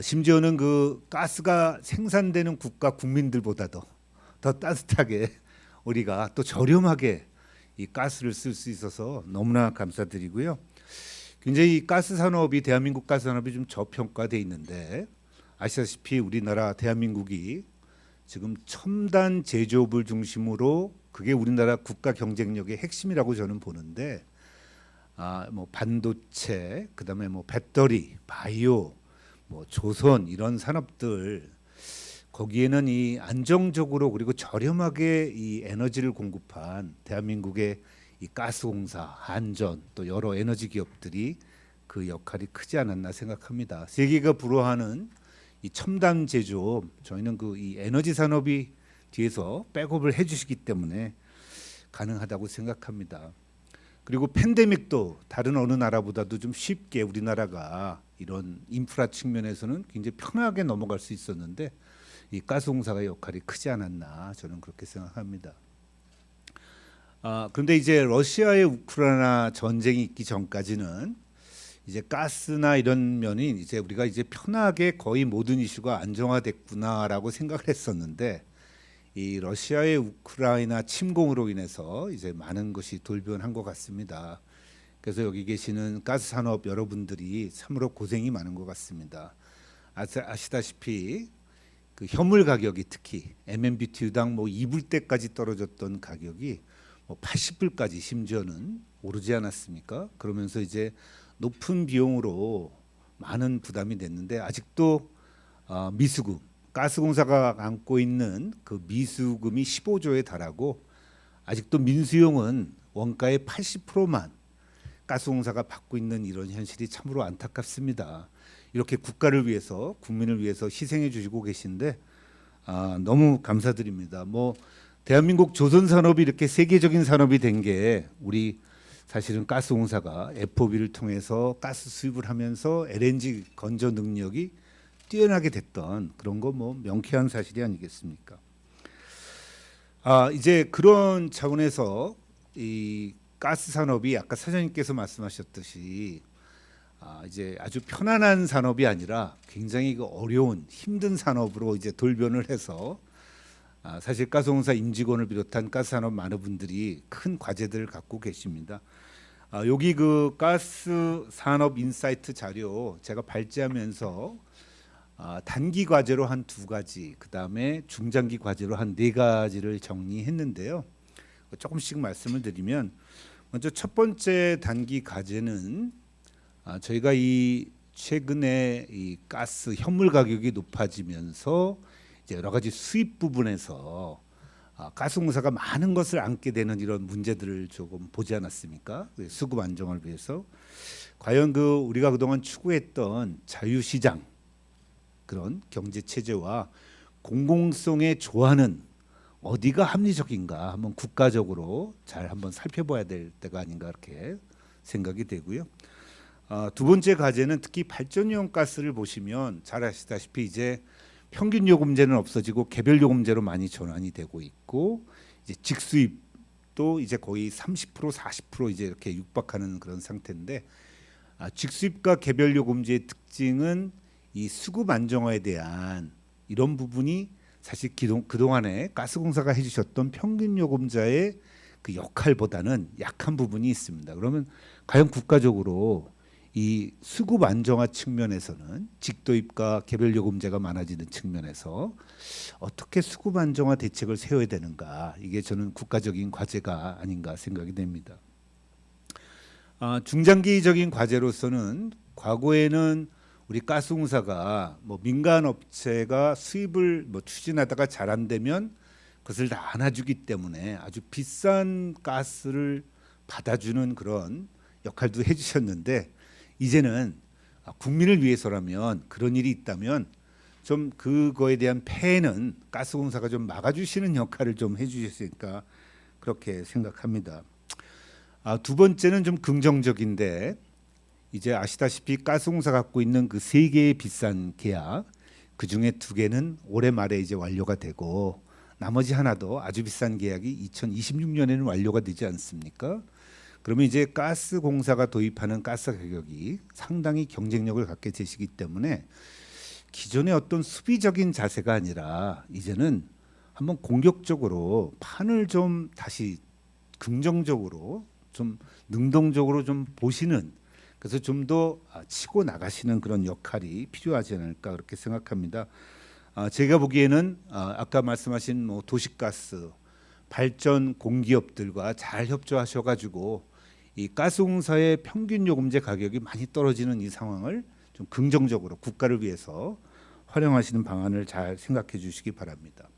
심지어는 그 가스가 생산되는 국가 국민들보다도 더 따뜻하게 우리가 또 저렴하게 이 가스를 쓸 수 있어서 너무나 감사드리고요. 굉장히 가스 산업이, 대한민국 가스 산업이 좀 저평가돼 있는데 아시다시피 우리나라 대한민국이 지금 첨단 제조업을 중심으로 그게 우리나라 국가 경쟁력의 핵심이라고 저는 보는데, 뭐 반도체, 그다음에 뭐 배터리, 바이오, 뭐 조선 이런 산업들, 거기에는 이 안정적으로 그리고 저렴하게 이 에너지를 공급한 대한민국의 이 가스공사, 한전 또 여러 에너지 기업들이 그 역할이 크지 않았나 생각합니다. 세계가 부러워하는 이 첨단 제조업, 저희는 이 에너지 산업이 뒤에서 백업을 해주시기 때문에 가능하다고 생각합니다. 그리고 팬데믹도 다른 어느 나라보다도 좀 쉽게 우리나라가 이런 인프라 측면에서는 굉장히 편하게 넘어갈 수 있었는데 이 가스공사가 역할이 크지 않았나 저는 그렇게 생각합니다. 그런데 이제 러시아의 우크라이나 전쟁이 있기 전까지는 이제 가스나 이런 면이 이제 우리가 이제 편하게 거의 모든 이슈가 안정화됐구나라고 생각을 했었는데, 이 러시아의 우크라이나 침공으로 인해서 이제 많은 것이 돌변한 것 같습니다. 그래서 여기 계시는 가스 산업 여러분들이 참으로 고생이 많은 것 같습니다. 아시다시피 그 현물 가격이 특히 MMBTU당 뭐 2불대까지 떨어졌던 가격이 뭐 80불까지 심지어는 오르지 않았습니까? 그러면서 이제 높은 비용으로 많은 부담이 됐는데 아직도 미수금, 가스공사가 안고 있는 그 미수금이 15조에 달하고 아직도 민수용은 원가의 80%만 가스공사가 받고 있는 이런 현실이 참으로 안타깝습니다. 이렇게 국가를 위해서, 국민을 위해서 희생해 주시고 계신데 너무 감사드립니다. 뭐 대한민국 조선 산업이 이렇게 세계적인 산업이 된 게 우리 사실은 가스공사가 FOB를 통해서 가스 수입을 하면서 LNG 건조 능력이 뛰어나게 됐던 그런 거 뭐 명쾌한 사실이 아니겠습니까? 이제 그런 차원에서 이 가스 산업이 아까 사장님께서 말씀하셨듯이 이제 아주 편안한 산업이 아니라 굉장히 어려운 힘든 산업으로 이제 돌변을 해서 사실 가스공사 임직원을 비롯한 가스 산업 많은 분들이 큰 과제들을 갖고 계십니다. 여기 그 가스 산업 인사이트 자료 제가 발제하면서 단기 과제로 한 2가지, 그 다음에 중장기 과제로 한 4가지를 정리했는데요. 조금씩 말씀을 드리면, 먼저 첫 번째 단기 과제는 저희가 이 최근에 이 가스 현물 가격이 높아지면서 이제 여러 가지 수입 부분에서 가스공사가 많은 것을 안게 되는 이런 문제들을 조금 보지 않았습니까? 수급 안정을 위해서 과연 우리가 그동안 추구했던 자유시장 그런 경제 체제와 공공성에 조화는 어디가 합리적인가 한번 국가적으로 잘 한번 살펴봐야 될 때가 아닌가 이렇게 생각이 되고요. 두 번째 과제는 특히 발전용 가스를 보시면 잘 아시다시피 이제 평균 요금제는 없어지고 개별 요금제로 많이 전환이 되고 있고 이제 직수입도 이제 거의 30% 40% 이제 이렇게 육박하는 그런 상태인데 직수입과 개별 요금제의 특징은 이 수급 안정화에 대한 이런 부분이 사실 그동안에 가스공사가 해주셨던 평균 요금자의 그 역할보다는 약한 부분이 있습니다. 그러면 과연 국가적으로 이 수급 안정화 측면에서는 직도입과 개별 요금제가 많아지는 측면에서 어떻게 수급 안정화 대책을 세워야 되는가, 이게 저는 국가적인 과제가 아닌가 생각이 됩니다. 중장기적인 과제로서는 과거에는 우리 가스공사가 뭐 민간 업체가 수입을 뭐 추진하다가 잘 안 되면 그것을 다 안아주기 때문에 아주 비싼 가스를 받아주는 그런 역할도 해주셨는데, 이제는 국민을 위해서라면 그런 일이 있다면 좀 그거에 대한 폐해는 가스공사가 좀 막아주시는 역할을 좀 해주셨으니까 그렇게 생각합니다. 두 번째는 좀 긍정적인데, 이제 아시다시피 가스공사 갖고 있는 그 3개의 비싼 계약, 그 중에 2개는 올해 말에 이제 완료가 되고 나머지 하나도 아주 비싼 계약이 2026년에는 완료가 되지 않습니까? 그러면 이제 가스공사가 도입하는 가스 가격이 상당히 경쟁력을 갖게 되시기 때문에 기존의 어떤 수비적인 자세가 아니라 이제는 한번 공격적으로 판을 좀 다시 긍정적으로 좀 능동적으로 좀 보시는, 그래서 좀 더 치고 나가시는 그런 역할이 필요하지 않을까 그렇게 생각합니다. 제가 보기에는 아까 말씀하신 뭐 도시가스 발전 공기업들과 잘 협조하셔가지고 이 가스공사의 평균 요금제 가격이 많이 떨어지는 이 상황을 좀 긍정적으로 국가를 위해서 활용하시는 방안을 잘 생각해 주시기 바랍니다.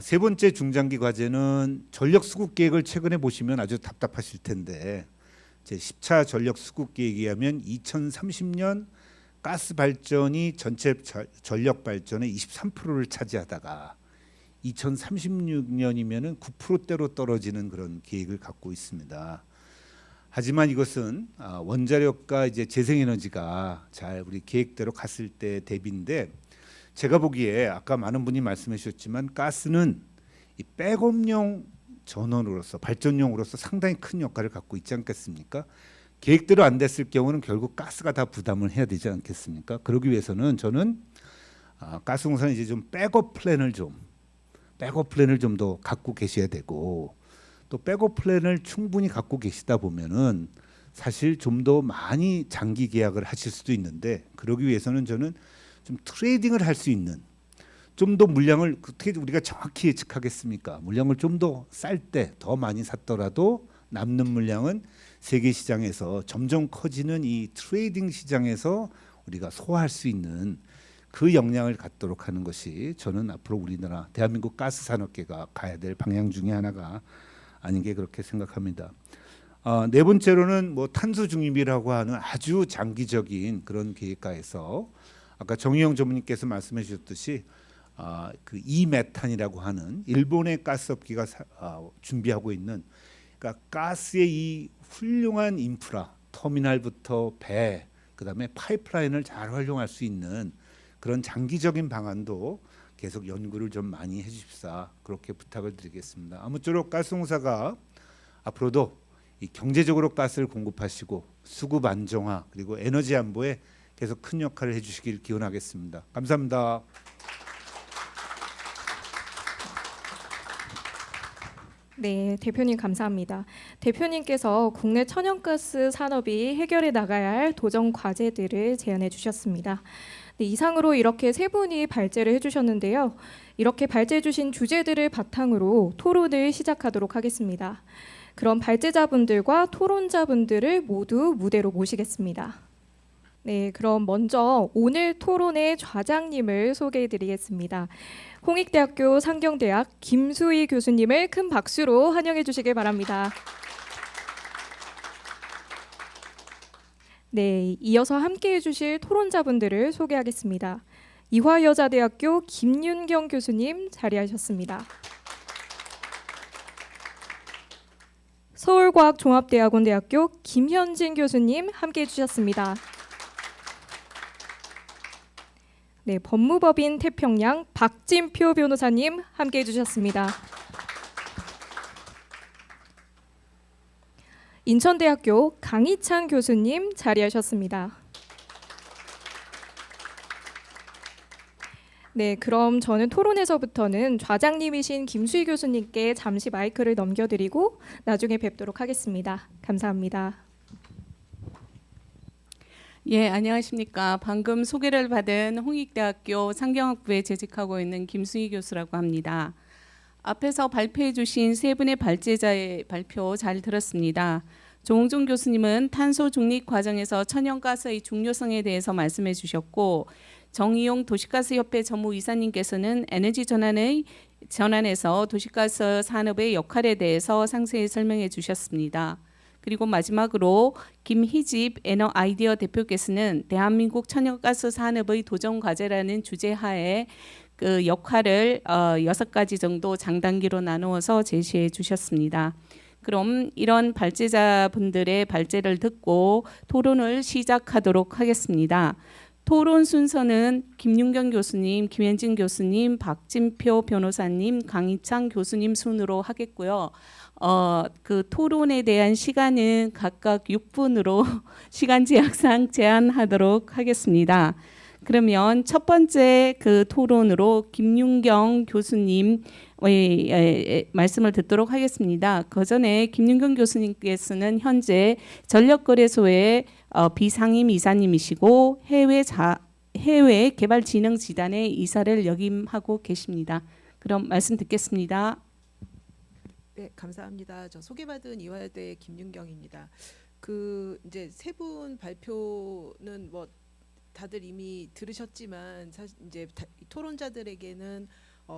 세 번째 중장기 과제는 전력 수급 계획을 최근에 보시면 아주 답답하실 텐데, 제 10차 전력 수급 계획에 의하면 2030년 가스 발전이 전체 전력 발전의 23%를 차지하다가 2036년이면은 9%대로 떨어지는 그런 계획을 갖고 있습니다. 하지만 이것은 원자력과 이제 재생에너지가 잘 우리 계획대로 갔을 때 대비인데, 제가 보기에 아까 많은 분이 말씀해 주셨지만 가스는 이 백업용 전원으로서 발전용으로서 상당히 큰 역할을 갖고 있지 않겠습니까? 계획대로 안 됐을 경우는 결국 가스가 다 부담을 해야 되지 않겠습니까? 그러기 위해서는 저는 가스공사는 이제 좀 백업 플랜을 좀 더 갖고 계셔야 되고, 또 백업 플랜을 충분히 갖고 계시다 보면은 사실 좀 더 많이 장기 계약을 하실 수도 있는데, 그러기 위해서는 저는 좀 트레이딩을 할 수 있는, 좀 더 물량을 어떻게 우리가 정확히 예측하겠습니까? 물량을 좀 더 쌀 때 더 많이 샀더라도 남는 물량은 세계 시장에서 점점 커지는 이 트레이딩 시장에서 우리가 소화할 수 있는 그 역량을 갖도록 하는 것이 저는 앞으로 우리나라 대한민국 가스 산업계가 가야 될 방향 중에 하나가 아닌 게 그렇게 생각합니다. 네 번째로는 뭐 탄소 중립이라고 하는 아주 장기적인 그런 계획가에서 아까 정의용 전무님께서 말씀해 주셨듯이 그 이메탄이라고 하는 일본의 가스업계가 준비하고 있는, 그러니까 가스의 이 훌륭한 인프라, 터미널부터 배, 그다음에 파이프라인을 잘 활용할 수 있는 그런 장기적인 방안도 계속 연구를 좀 많이 해주십사, 그렇게 부탁을 드리겠습니다. 아무쪼록 가스공사가 앞으로도 이 경제적으로 가스를 공급하시고 수급 안정화 그리고 에너지 안보에 계속 큰 역할을 해주시길 기원하겠습니다. 감사합니다. 네, 대표님 감사합니다. 대표님께서 국내 천연가스 산업이 해결해 나가야 할 도전 과제들을 제안해 주셨습니다. 네, 이상으로 이렇게 세 분이 발제를 해주셨는데요. 이렇게 발제해 주신 주제들을 바탕으로 토론을 시작하도록 하겠습니다. 그럼 발제자분들과 토론자분들을 모두 무대로 모시겠습니다. 네, 그럼 먼저 오늘 토론의 좌장님을 소개해드리겠습니다. 홍익대학교 상경대학 김수희 교수님을 큰 박수로 환영해 주시길 바랍니다. 네, 이어서 함께해 주실 토론자분들을 소개하겠습니다. 이화여자대학교 김윤경 교수님 자리하셨습니다. 서울과학종합대학원대학교 김현진 교수님 함께해 주셨습니다. 네, 법무법인 태평양 박진표 변호사님 함께해 주셨습니다. 인천대학교 강희찬 교수님 자리하셨습니다. 네, 그럼 저는 토론에서부터는 좌장님이신 김수희 교수님께 잠시 마이크를 넘겨드리고 나중에 뵙도록 하겠습니다. 감사합니다. 예, 안녕하십니까. 방금 소개를 받은 홍익대학교 상경학부에 재직하고 있는 김수희 교수라고 합니다. 앞에서 발표해 주신 세 분의 발제자의 발표 잘 들었습니다. 조홍준 교수님은 탄소 중립 과정에서 천연가스의 중요성에 대해서 말씀해 주셨고, 정의용 도시가스협회 전무이사님께서는 에너지 전환에서 도시가스 산업의 역할에 대해서 상세히 설명해 주셨습니다. 그리고 마지막으로 김희집 아이디어 대표께서는 대한민국 천연가스 산업의 도전 과제라는 주제 하에 그 역할을 6가지 정도 장단기로 나누어서 제시해 주셨습니다. 그럼 이런 발제자분들의 발제를 듣고 토론을 시작하도록 하겠습니다. 토론 순서는 김윤경 교수님, 김현진 교수님, 박진표 변호사님, 강희찬 교수님 순으로 하겠고요. 그 토론에 대한 시간은 각각 6분으로 시간 제약상 제한하도록 하겠습니다. 그러면 첫 번째 그 토론으로 김윤경 교수님 말씀을 듣도록 하겠습니다. 그 전에 김윤경 교수님께서는 현재 전력거래소의 비상임 이사님이시고 해외 개발진흥재단의 이사를 역임하고 계십니다. 그럼 말씀 듣겠습니다. 네, 감사합니다. 저 소개받은 이화여대 김윤경입니다. 그 이제 세 분 발표는 뭐 다들 이미 들으셨지만 사실 이제 토론자들에게는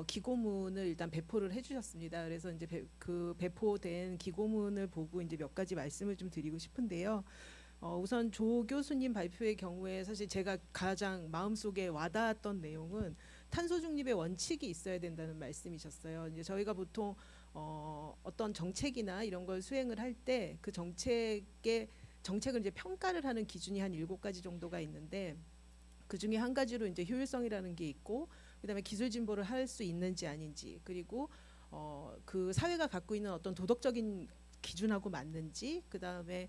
기고문을 일단 배포를 해주셨습니다. 그래서 이제 그 배포된 기고문을 보고 이제 몇 가지 말씀을 좀 드리고 싶은데요. 우선 조 교수님 발표의 경우에 사실 제가 가장 마음속에 와닿았던 내용은 탄소 중립의 원칙이 있어야 된다는 말씀이셨어요. 이제 저희가 보통 어떤 정책이나 이런 걸 수행을 할 때 그 정책을 이제 평가를 하는 기준이 한 7가지 정도가 있는데 그 중에 한 가지로 이제 효율성이라는 게 있고 그다음에 기술 진보를 할 수 있는지 아닌지 그리고 그 사회가 갖고 있는 어떤 도덕적인 기준하고 맞는지 그다음에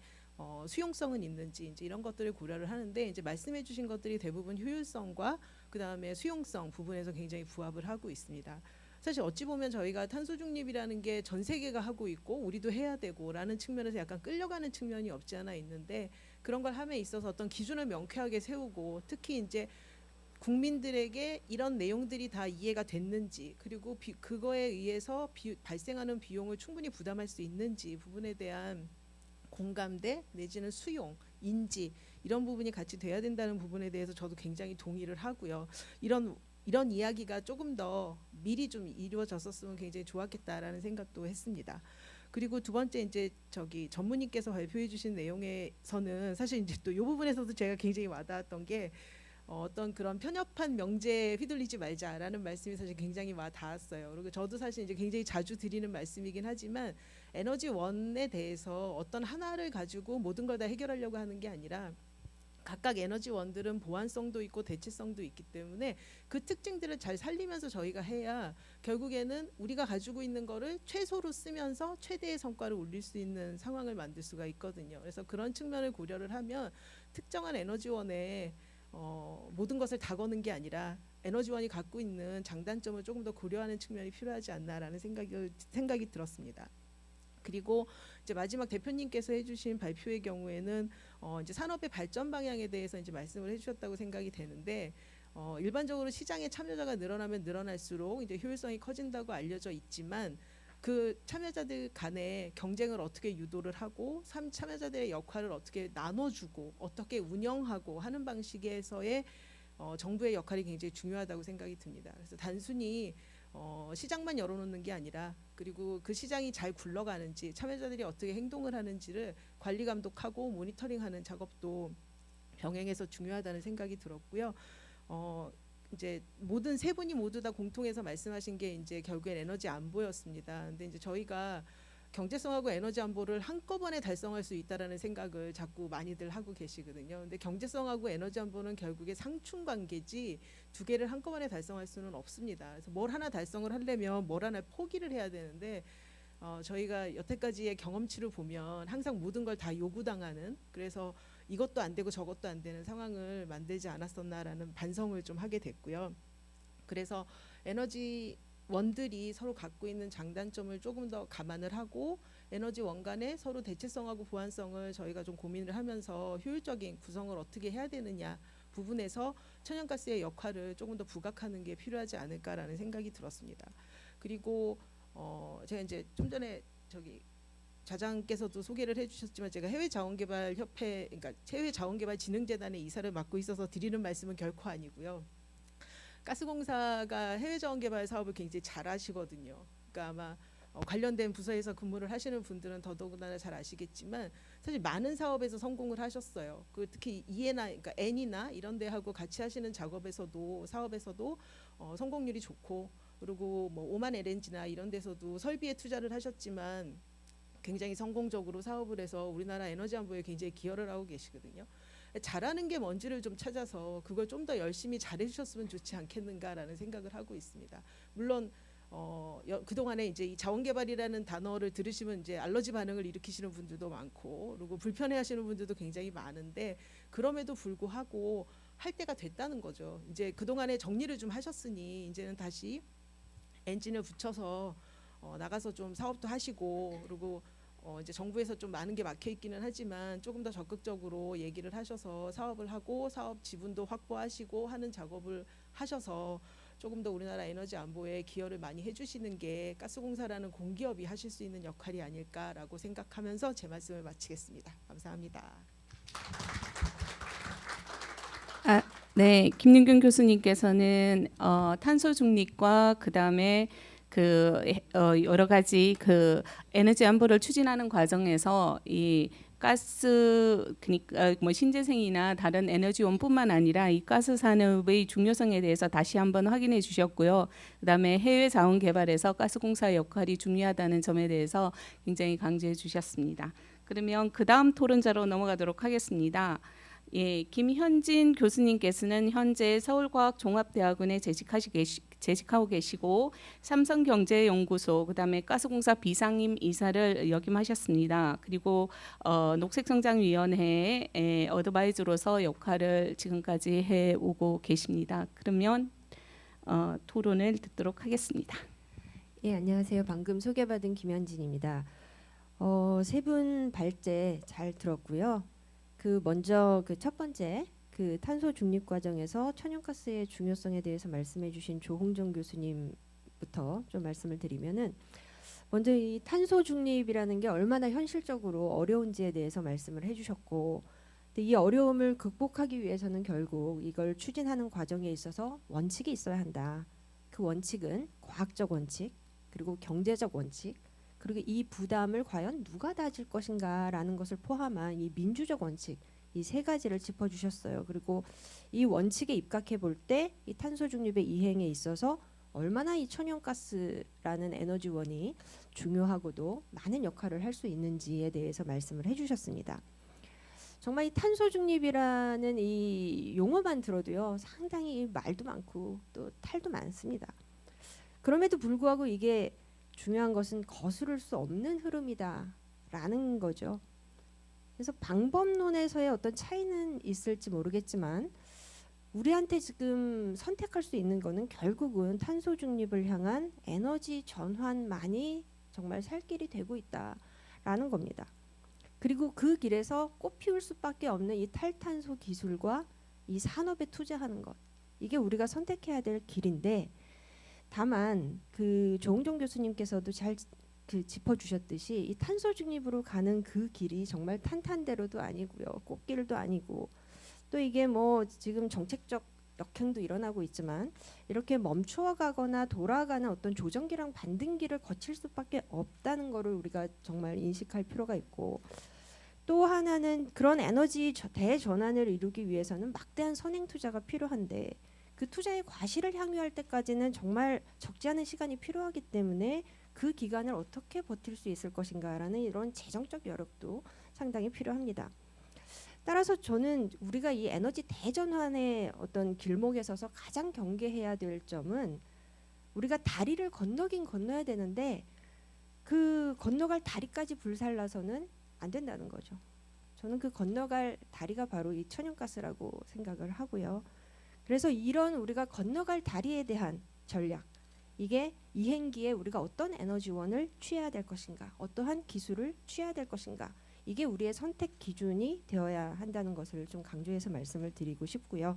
수용성은 있는지 이제 이런 것들을 고려를 하는데 이제 말씀해주신 것들이 대부분 효율성과 그다음에 수용성 부분에서 굉장히 부합을 하고 있습니다. 사실 어찌 보면 저희가 탄소 중립이라는 게 전 세계가 하고 있고 우리도 해야 되고라는 측면에서 약간 끌려가는 측면이 없지 않아 있는데 그런 걸 함에 있어서 어떤 기준을 명쾌하게 세우고 특히 이제 국민들에게 이런 내용들이 다 이해가 됐는지 그리고 그거에 의해서 발생하는 비용을 충분히 부담할 수 있는지 부분에 대한 공감대 내지는 수용, 인지 이런 부분이 같이 돼야 된다는 부분에 대해서 저도 굉장히 동의를 하고요. 이런 이야기가 조금 더 미리 좀 이루어졌었으면 굉장히 좋았겠다라는 생각도 했습니다. 그리고 두 번째 이제 전무님께서 발표해 주신 내용에서는 사실 이제 또 이 부분에서도 제가 굉장히 와닿았던 게 어떤 그런 편협한 명제에 휘둘리지 말자라는 말씀이 사실 굉장히 와닿았어요. 그리고 저도 사실 이제 굉장히 자주 드리는 말씀이긴 하지만 에너지원에 대해서 어떤 하나를 가지고 모든 걸 다 해결하려고 하는 게 아니라 각각 에너지원들은 보완성도 있고 대체성도 있기 때문에 그 특징들을 잘 살리면서 저희가 해야 결국에는 우리가 가지고 있는 거를 최소로 쓰면서 최대의 성과를 올릴 수 있는 상황을 만들 수가 있거든요. 그래서 그런 측면을 고려를 하면 특정한 에너지원에 모든 것을 다 거는 게 아니라 에너지원이 갖고 있는 장단점을 조금 더 고려하는 측면이 필요하지 않나라는 생각이 들었습니다. 그리고 이제 마지막 대표님께서 해주신 발표의 경우에는 이제 산업의 발전 방향에 대해서 이제 말씀을 해주셨다고 생각이 되는데 일반적으로 시장에 참여자가 늘어나면 늘어날수록 이제 효율성이 커진다고 알려져 있지만 그 참여자들 간의 경쟁을 어떻게 유도를 하고 참여자들의 역할을 어떻게 나눠주고 어떻게 운영하고 하는 방식에서의 정부의 역할이 굉장히 중요하다고 생각이 듭니다. 그래서 단순히 시장만 열어놓는 게 아니라 그리고 그 시장이 잘 굴러가는지 참여자들이 어떻게 행동을 하는지를 관리 감독하고 모니터링하는 작업도 병행해서 중요하다는 생각이 들었고요. 이제 모든 세 분이 모두 다 공통해서 말씀하신 게 이제 결국엔 에너지 안보였습니다. 근데 이제 저희가 경제성하고 에너지 안보를 한꺼번에 달성할 수 있다라는 생각을 자꾸 많이들 하고 계시거든요. 근데 경제성하고 에너지 안보는 결국에 상충 관계지 두 개를 한꺼번에 달성할 수는 없습니다. 그래서 뭘 하나 달성을 하려면 뭘 하나 포기를 해야 되는데 저희가 여태까지의 경험치를 보면 항상 모든 걸 다 요구당하는, 그래서 이것도 안 되고 저것도 안 되는 상황을 만들지 않았었나라는 반성을 좀 하게 됐고요. 그래서 에너지 원들이 서로 갖고 있는 장단점을 조금 더 감안을 하고 에너지 원 간의 서로 대체성하고 보완성을 저희가 좀 고민을 하면서 효율적인 구성을 어떻게 해야 되느냐 부분에서 천연가스의 역할을 조금 더 부각하는 게 필요하지 않을까라는 생각이 들었습니다. 그리고 제가 이제 좀 전에 저기 좌장께서도 소개를 해주셨지만 제가 해외자원개발협회, 그러니까 해외자원개발진흥재단의 이사를 맡고 있어서 드리는 말씀은 결코 아니고요. 가스공사가 해외자원개발 사업을 굉장히 잘하시거든요. 그러니까 아마 관련된 부서에서 근무를 하시는 분들은 더더군다나 잘 아시겠지만 사실 많은 사업에서 성공을 하셨어요. 특히 E나 그러니까 N이나 이런 데하고 같이 하시는 작업에서도 사업에서도 성공률이 좋고, 그리고 뭐 오만 LNG나 이런 데서도 설비에 투자를 하셨지만 굉장히 성공적으로 사업을 해서 우리나라 에너지 안보에 굉장히 기여를 하고 계시거든요. 잘하는 게 뭔지를 좀 찾아서 그걸 좀 더 열심히 잘해주셨으면 좋지 않겠는가라는 생각을 하고 있습니다. 물론 그동안에 이제 이 자원개발이라는 단어를 들으시면 이제 알러지 반응을 일으키시는 분들도 많고, 그리고 불편해하시는 분들도 굉장히 많은데 그럼에도 불구하고 할 때가 됐다는 거죠. 이제 그동안에 정리를 좀 하셨으니 이제는 다시 엔진을 붙여서 나가서 좀 사업도 하시고, 그리고 이제 정부에서 좀 많은 게 막혀 있기는 하지만 조금 더 적극적으로 얘기를 하셔서 사업을 하고 사업 지분도 확보하시고 하는 작업을 하셔서 조금 더 우리나라 에너지 안보에 기여를 많이 해주시는 게 가스공사라는 공기업이 하실 수 있는 역할이 아닐까라고 생각하면서 제 말씀을 마치겠습니다. 감사합니다. 네, 김윤경 교수님께서는 탄소 중립과 그다음에 여러 가지 에너지 안보를 추진하는 과정에서 이 가스, 그러니까 뭐 신재생이나 다른 에너지원뿐만 아니라 이 가스 산업의 중요성에 대해서 다시 한번 확인해 주셨고요. 그다음에 해외 자원 개발에서 가스공사 역할이 중요하다는 점에 대해서 굉장히 강조해 주셨습니다. 그러면 그다음 토론자로 넘어가도록 하겠습니다. 예, 김현진 교수님께서는 현재 서울과학종합대학원에 재직하고 계시고 삼성경제연구소 그다음에 가스공사 비상임 이사를 역임하셨습니다. 그리고 녹색성장위원회의 어드바이저로서 역할을 지금까지 해오고 계십니다. 그러면 토론을 듣도록 하겠습니다. 예, 안녕하세요. 방금 소개받은 김현진입니다. 세 분 발제 잘 들었고요. 먼저 첫 번째 탄소 중립 과정에서 천연가스의 중요성에 대해서 말씀해주신 조홍정 교수님부터 좀 말씀을 드리면은, 먼저 이 탄소 중립이라는 게 얼마나 현실적으로 어려운지에 대해서 말씀을 해주셨고, 근데 이 어려움을 극복하기 위해서는 결국 이걸 추진하는 과정에 있어서 원칙이 있어야 한다. 그 원칙은 과학적 원칙, 그리고 경제적 원칙, 그리고 이 부담을 과연 누가 다질 것인가라는 것을 포함한 이 민주적 원칙, 이 세 가지를 짚어주셨어요. 그리고 이 원칙에 입각해 볼 때 이 탄소 중립의 이행에 있어서 얼마나 이 천연가스라는 에너지원이 중요하고도 많은 역할을 할 수 있는지에 대해서 말씀을 해주셨습니다. 정말 이 탄소 중립이라는 이 용어만 들어도요, 상당히 말도 많고 또 탈도 많습니다. 그럼에도 불구하고 이게 중요한 것은 거스를 수 없는 흐름이다라는 거죠. 그래서 방법론에서의 어떤 차이는 있을지 모르겠지만 우리한테 지금 선택할 수 있는 거는 결국은 탄소 중립을 향한 에너지 전환만이 정말 살 길이 되고 있다라는 겁니다. 그리고 그 길에서 꽃피울 수밖에 없는 이 탈탄소 기술과 이 산업에 투자하는 것, 이게 우리가 선택해야 될 길인데, 다만 조홍정 교수님께서도 잘 짚어주셨듯이 이 탄소 중립으로 가는 그 길이 정말 탄탄대로도 아니고요, 꽃길도 아니고, 또 이게 뭐 지금 정책적 역행도 일어나고 있지만 이렇게 멈추어가거나 돌아가는 어떤 조정기랑 반등기를 거칠 수밖에 없다는 거를 우리가 정말 인식할 필요가 있고, 또 하나는 그런 에너지 대전환을 이루기 위해서는 막대한 선행 투자가 필요한데 그 투자의 과실을 향유할 때까지는 정말 적지 않은 시간이 필요하기 때문에 그 기간을 어떻게 버틸 수 있을 것인가라는 이런 재정적 여력도 상당히 필요합니다. 따라서 저는 우리가 이 에너지 대전환의 어떤 길목에 서서 가장 경계해야 될 점은 우리가 다리를 건너긴 건너야 되는데 그 건너갈 다리까지 불살라서는 안 된다는 거죠. 저는 그 건너갈 다리가 바로 이 천연가스라고 생각을 하고요. 그래서 이런 우리가 건너갈 다리에 대한 전략, 이게 이행기에 우리가 어떤 에너지원을 취해야 될 것인가, 어떠한 기술을 취해야 될 것인가, 이게 우리의 선택 기준이 되어야 한다는 것을 좀 강조해서 말씀을 드리고 싶고요.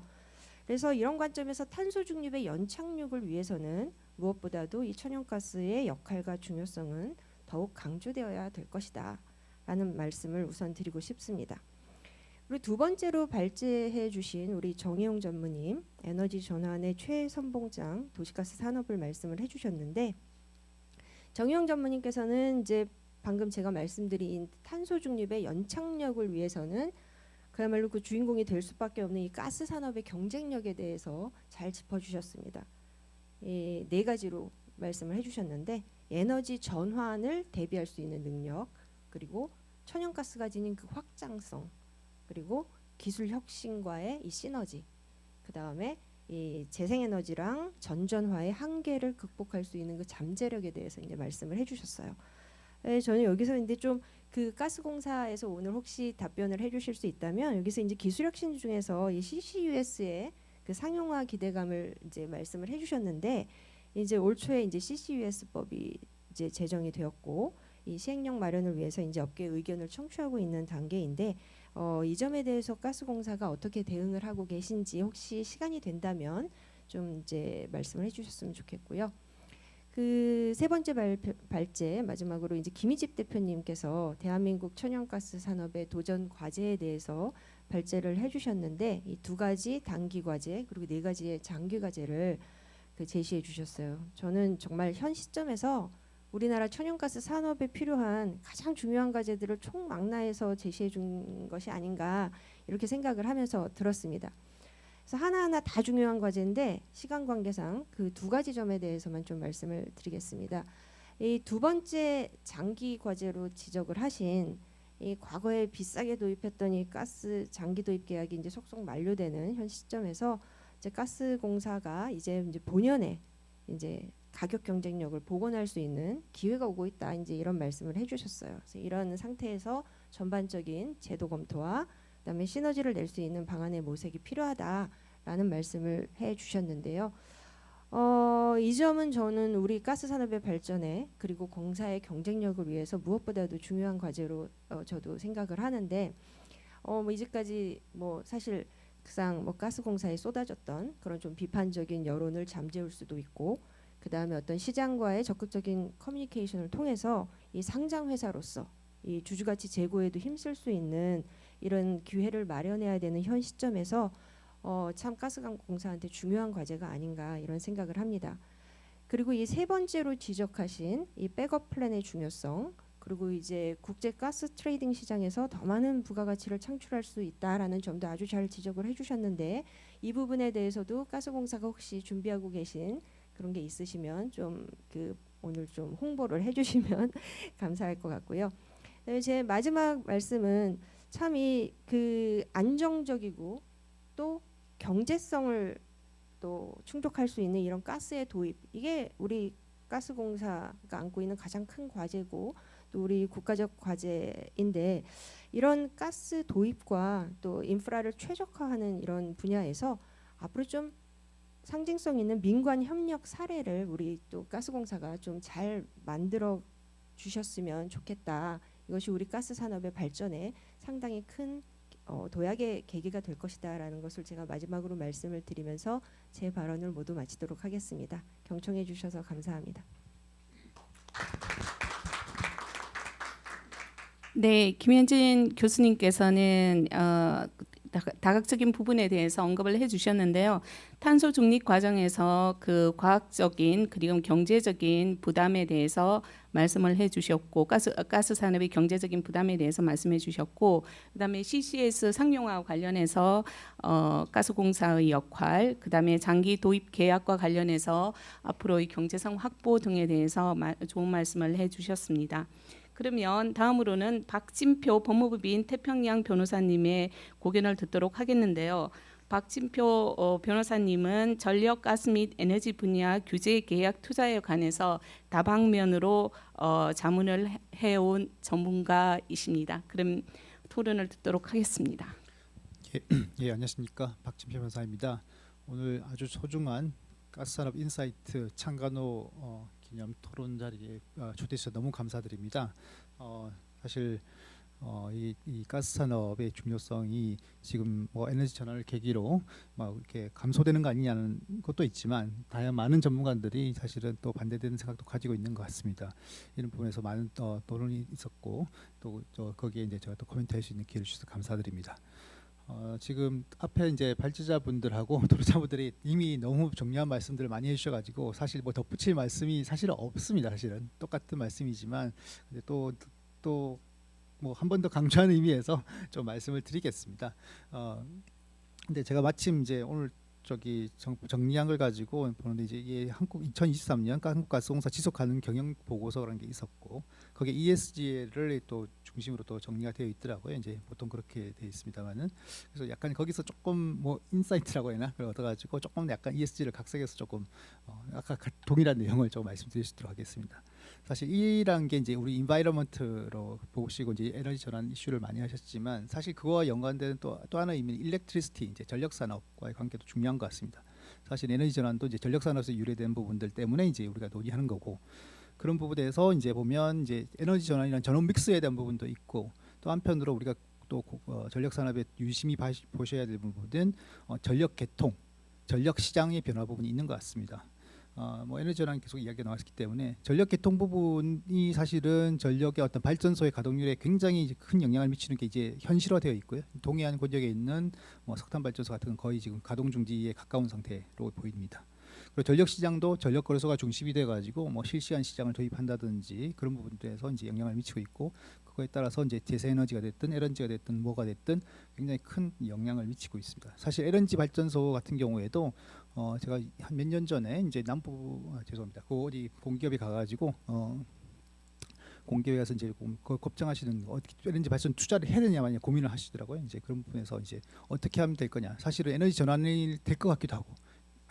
그래서 이런 관점에서 탄소 중립의 연착륙을 위해서는 무엇보다도 이 천연가스의 역할과 중요성은 더욱 강조되어야 될 것이다 라는 말씀을 우선 드리고 싶습니다. 그리고 두 번째로 발제해 주신 우리 정혜용 전무님, 에너지 전환의 최선봉장 도시가스 산업을 말씀을 해주셨는데, 정혜용 전무님께서는 이제 방금 제가 말씀드린 탄소 중립의 연착력을 위해서는 그야말로 그 주인공이 될 수밖에 없는 이 가스 산업의 경쟁력에 대해서 잘 짚어주셨습니다. 이 네 가지로 말씀을 해주셨는데, 에너지 전환을 대비할 수 있는 능력, 그리고 천연가스가 지닌 그 확장성, 그리고 기술 혁신과의 이 시너지, 그 다음에 이 재생에너지랑 전전화의 한계를 극복할 수 있는 그 잠재력에 대해서 이제 말씀을 해주셨어요. 저는 여기서 이제 좀 그 가스공사에서 오늘 혹시 답변을 해주실 수 있다면, 여기서 이제 기술혁신 중에서 이 CCUS의 그 상용화 기대감을 이제 말씀을 해주셨는데, 이제 올 초에 이제 CCUS법이 이제 제정이 되었고 이 시행령 마련을 위해서 이제 업계 의견을 청취하고 있는 단계인데, 이 점에 대해서 가스공사가 어떻게 대응을 하고 계신지 혹시 시간이 된다면 좀 이제 말씀을 해주셨으면 좋겠고요. 그 세 번째 발제 마지막으로 이제 김희집 대표님께서 대한민국 천연가스 산업의 도전 과제에 대해서 발제를 해주셨는데, 이 두 가지 단기 과제 그리고 네 가지의 장기 과제를 그 제시해 주셨어요. 저는 정말 현 시점에서 우리나라 천연가스 산업에 필요한 가장 중요한 과제들을 총망라해서 제시해 준 것이 아닌가 이렇게 생각을 하면서 들었습니다. 그래서 하나하나 다 중요한 과제인데 시간 관계상 그 두 가지 점에 대해서만 좀 말씀을 드리겠습니다. 이 두 번째 장기 과제로 지적을 하신 이 과거에 비싸게 도입했던 이 가스 장기 도입 계약이 이제 속속 만료되는 현 시점에서 이제 가스공사가 이제 본연의 이제 가격 경쟁력을 복원할 수 있는 기회가 오고 있다, 이제 이런 말씀을 해주셨어요. 그래서 이런 상태에서 전반적인 제도 검토와 그다음에 시너지를 낼 수 있는 방안의 모색이 필요하다라는 말씀을 해주셨는데요. 이 점은 저는 우리 가스 산업의 발전에 그리고 공사의 경쟁력을 위해서 무엇보다도 중요한 과제로 저도 생각을 하는데, 뭐 이제까지 뭐 사실 그상 뭐 가스공사에 쏟아졌던 그런 좀 비판적인 여론을 잠재울 수도 있고, 그 다음에 어떤 시장과의 적극적인 커뮤니케이션을 통해서 이 상장 회사로서 이 주주가치 제고에도 힘쓸 수 있는 이런 기회를 마련해야 되는 현 시점에서 참 가스공사한테 중요한 과제가 아닌가 이런 생각을 합니다. 그리고 이 세 번째로 지적하신 이 백업 플랜의 중요성, 그리고 이제 국제 가스 트레이딩 시장에서 더 많은 부가가치를 창출할 수 있다라는 점도 아주 잘 지적을 해주셨는데, 이 부분에 대해서도 가스공사가 혹시 준비하고 계신 그런 게 있으시면 좀 그 오늘 좀 홍보를 해주시면 감사할 것 같고요. 제 마지막 말씀은 참 이 그 안정적이고 또 경제성을 또 충족할 수 있는 이런 가스의 도입, 이게 우리 가스공사가 안고 있는 가장 큰 과제고 또 우리 국가적 과제인데, 이런 가스 도입과 또 인프라를 최적화하는 이런 분야에서 앞으로 좀 상징성 있는 민관 협력 사례를 우리 또 가스공사가 좀 잘 만들어 주셨으면 좋겠다. 이것이 우리 가스 산업의 발전에 상당히 큰 도약의 계기가 될 것이다라는 것을 제가 마지막으로 말씀을 드리면서 제 발언을 모두 마치도록 하겠습니다. 경청해 주셔서 감사합니다. 네, 김현진 교수님께서는 다각적인 부분에 대해서 언급을 해주셨는데요. 탄소 중립 과정에서 그 과학적인 그리고 경제적인 부담에 대해서 말씀을 해주셨고 가스 산업의 경제적인 부담에 대해서 말씀해주셨고 그다음에 CCS 상용화와 관련해서 가스공사의 역할, 그다음에 장기 도입 계약과 관련해서 앞으로의 경제성 확보 등에 대해서 좋은 말씀을 해주셨습니다. 그러면 다음으로는 박진표 법무부인 태평양 변호사님의 고견을 듣도록 하겠는데요. 박진표 변호사님은 전력, 가스 및 에너지 분야 규제 계약 투자에 관해서 다방면으로 자문을 해온 전문가이십니다. 그럼 토론을 듣도록 하겠습니다. 예, 안녕하십니까. 박진표 변호사입니다. 오늘 아주 소중한 가스산업 인사이트 창간호 기념 토론 자리에 초대해 주셔서 너무 감사드립니다. 사실 이 가스 산업의 중요성이 지금 뭐 에너지 전환을 계기로 막 이렇게 감소되는 거 아니냐는 것도 있지만 다양한 많은 전문가들이 사실은 또 반대되는 생각도 가지고 있는 것 같습니다. 이런 부분에서 많은 토론이 있었고 또 거기에 이제 제가 또 코멘트할 수 있는 기회를 주셔서 감사드립니다. 지금 앞에 이제 발제자분들하고 토론자분들이 이미 너무 정리한 말씀들을 많이 해주셔가지고 사실 뭐 덧붙일 말씀이 사실은 없습니다. 사실은 똑같은 말씀이지만 근데 또 뭐 한 번 더 강조하는 의미에서 좀 말씀을 드리겠습니다. 근데 제가 마침 이제 오늘 정리한 걸 가지고 보는데 이제 이게 2023년 한국가스공사 지속가능 경영 보고서라는 게 있었고 거기에 ESG를 또 중심으로 또 정리가 되어 있더라고요. 이제 보통 그렇게 되어 있습니다만은 그래서 약간 거기서 조금 뭐 인사이트라고 해나 그걸 얻어가지고 조금 약간 ESG를 각색해서 조금 아까 동일한 내용을 좀 말씀드릴 수 있도록 하겠습니다. 사실 이란 게 이제 우리 인바이러먼트로 보시고 이제 에너지 전환 이슈를 많이 하셨지만 사실 그거와 연관되는 또 하나의 의미는 일렉트리시티 이제 전력 산업과의 관계도 중요한 것 같습니다. 사실 에너지 전환도 이제 전력 산업에서 유래된 부분들 때문에 이제 우리가 논의하는 거고 그런 부분에서 이제 보면 이제 에너지 전환이란 전원 믹스에 대한 부분도 있고 또 한편으로 우리가 또 전력 산업에 유심히 보셔야 될 부분은 전력 개통, 전력 시장의 변화 부분이 있는 것 같습니다. 뭐 에너지 전환 계속 이야기가 나왔기 때문에 전력 개통 부분이 사실은 전력의 어떤 발전소의 가동률에 굉장히 큰 영향을 미치는 게 이제 현실화되어 있고요. 동해안 권역에 있는 뭐 석탄 발전소 같은 건 거의 지금 가동 중지에 가까운 상태로 보입니다. 그리고 전력 시장도 전력 거래소가 중심이 돼 가지고 뭐 실시간 시장을 도입한다든지 그런 부분들에서 이제 영향을 미치고 있고 그거에 따라서 이제 재생에너지가 됐든 LNG가 됐든 뭐가 됐든 굉장히 큰 영향을 미치고 있습니다. 사실 LNG 발전소 같은 경우에도 제가 한 몇 년 전에 이제 죄송합니다. 그 어디 공기업에 가가지고 공기업에 가서 이제 걱정하시는 어떻게 LNG 발전 투자를 해야 되냐 많이 고민을 하시더라고요. 이제 그런 부분에서 이제 어떻게 하면 될 거냐. 사실은 에너지 전환이 될 것 같기도 하고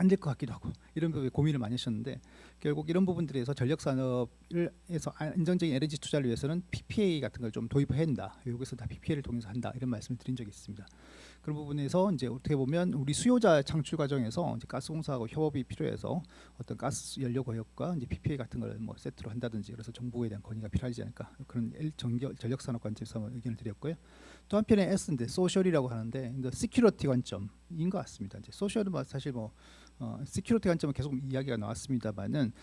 안 될 것 같기도 하고 이런 부분에 고민을 많이 하셨는데 결국 이런 부분들에서 전력 산업에서 안정적인 에너지 투자를 위해서는 PPA 같은 걸 좀 도입해야 한다. 여기서 다 PPA를 통해서 한다. 이런 말씀을 드린 적이 있습니다. 그런 부분에서 이제 어떻게 보면 우리 수요자 창출 과정에서 이제 가스공사하고 협업이 필요해서 어떤 가스 연료 거역과 이제 PPA 같은 걸 뭐 세트로 한다든지 그래서 정부에 대한 건의가 필요하지 않을까 그런 전력 산업 관점에서 의견을 드렸고요. 또 한편에 S인데 소셜이라고 하는데 시큐리티 관점인 것 같습니다. 이제 소셜은 사실 뭐 시큐리티 관점은 계속 이야기가 나왔습니다만은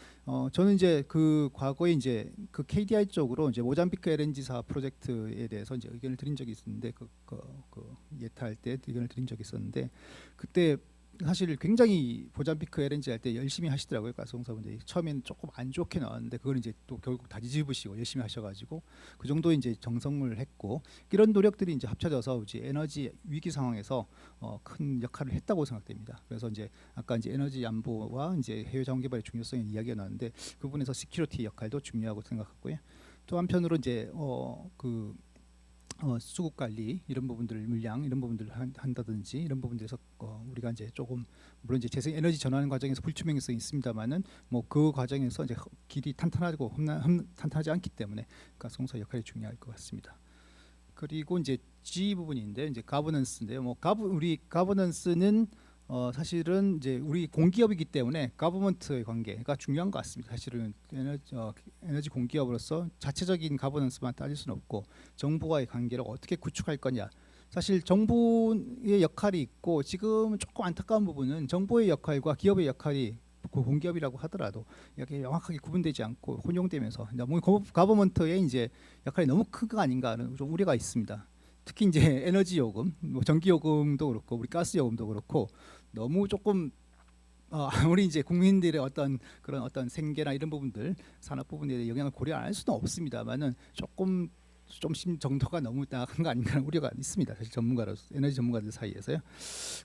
저는 이제 그 과거에 이제 그 KDI 쪽으로 이제 모잠비크 LNG사 프로젝트에 대해서 이제 의견을 드린 적이 있었는데 그 예타할 때 의견을 드린 적이 있었는데 그때 사실 굉장히 모잠비크 LNG 할 때 열심히 하시더라고요. 가스공사분들이 처음에는 조금 안 좋게 나왔는데 그걸 이제 또 결국 다 뒤집으시고 열심히 하셔가지고 그 정도 이제 정성을 했고 이런 노력들이 이제 합쳐져서 이제 에너지 위기 상황에서 큰 역할을 했다고 생각됩니다. 그래서 이제 아까 이제 에너지 안보와 이제 해외 자원 개발의 중요성에 이야기가 나왔는데 그 부분에서 시큐리티 역할도 중요하고 생각하고요. 또 한편으로 이제 수급 관리 이런 부분들 물량 이런 부분들을 한다든지 이런 부분들에서 우리가 이제 조금 물론 이제 재생 에너지 전환 과정에서 불투명성이 있습니다만은 뭐 그 과정에서 이제 길이 탄탄하고 탄탄하지 않기 때문에 가스공사 역할이 중요할 것 같습니다. 그리고 이제 G 부분인데 이제 가버넌스인데요. 뭐 우리 가버넌스는 사실은 이제 우리 공기업이기 때문에 가버먼트의 관계가 중요한 것 같습니다. 사실은 에너지 공기업으로서 자체적인 가버넌스만 따질 수는 없고 정부와의 관계를 어떻게 구축할 거냐. 사실 정부의 역할이 있고 지금 조금 안타까운 부분은 정부의 역할과 기업의 역할이 공기업이라고 하더라도 이렇게 명확하게 구분되지 않고 혼용되면서 너무 가버먼트의 이제 역할이 너무 큰 거 아닌가는 좀 우려가 있습니다. 특히 이제 에너지 요금, 뭐 전기 요금도 그렇고 우리 가스 요금도 그렇고 너무 조금 아무리 이제 국민들의 어떤 그런 어떤 생계나 이런 부분들 산업 부분에 대해 영향을 고려 안 할 수는 없습니다만은 조금 좀 정도가 너무 나간 거 아닌가 하는 우려가 있습니다. 사실 전문가로서 에너지 전문가들 사이에서요.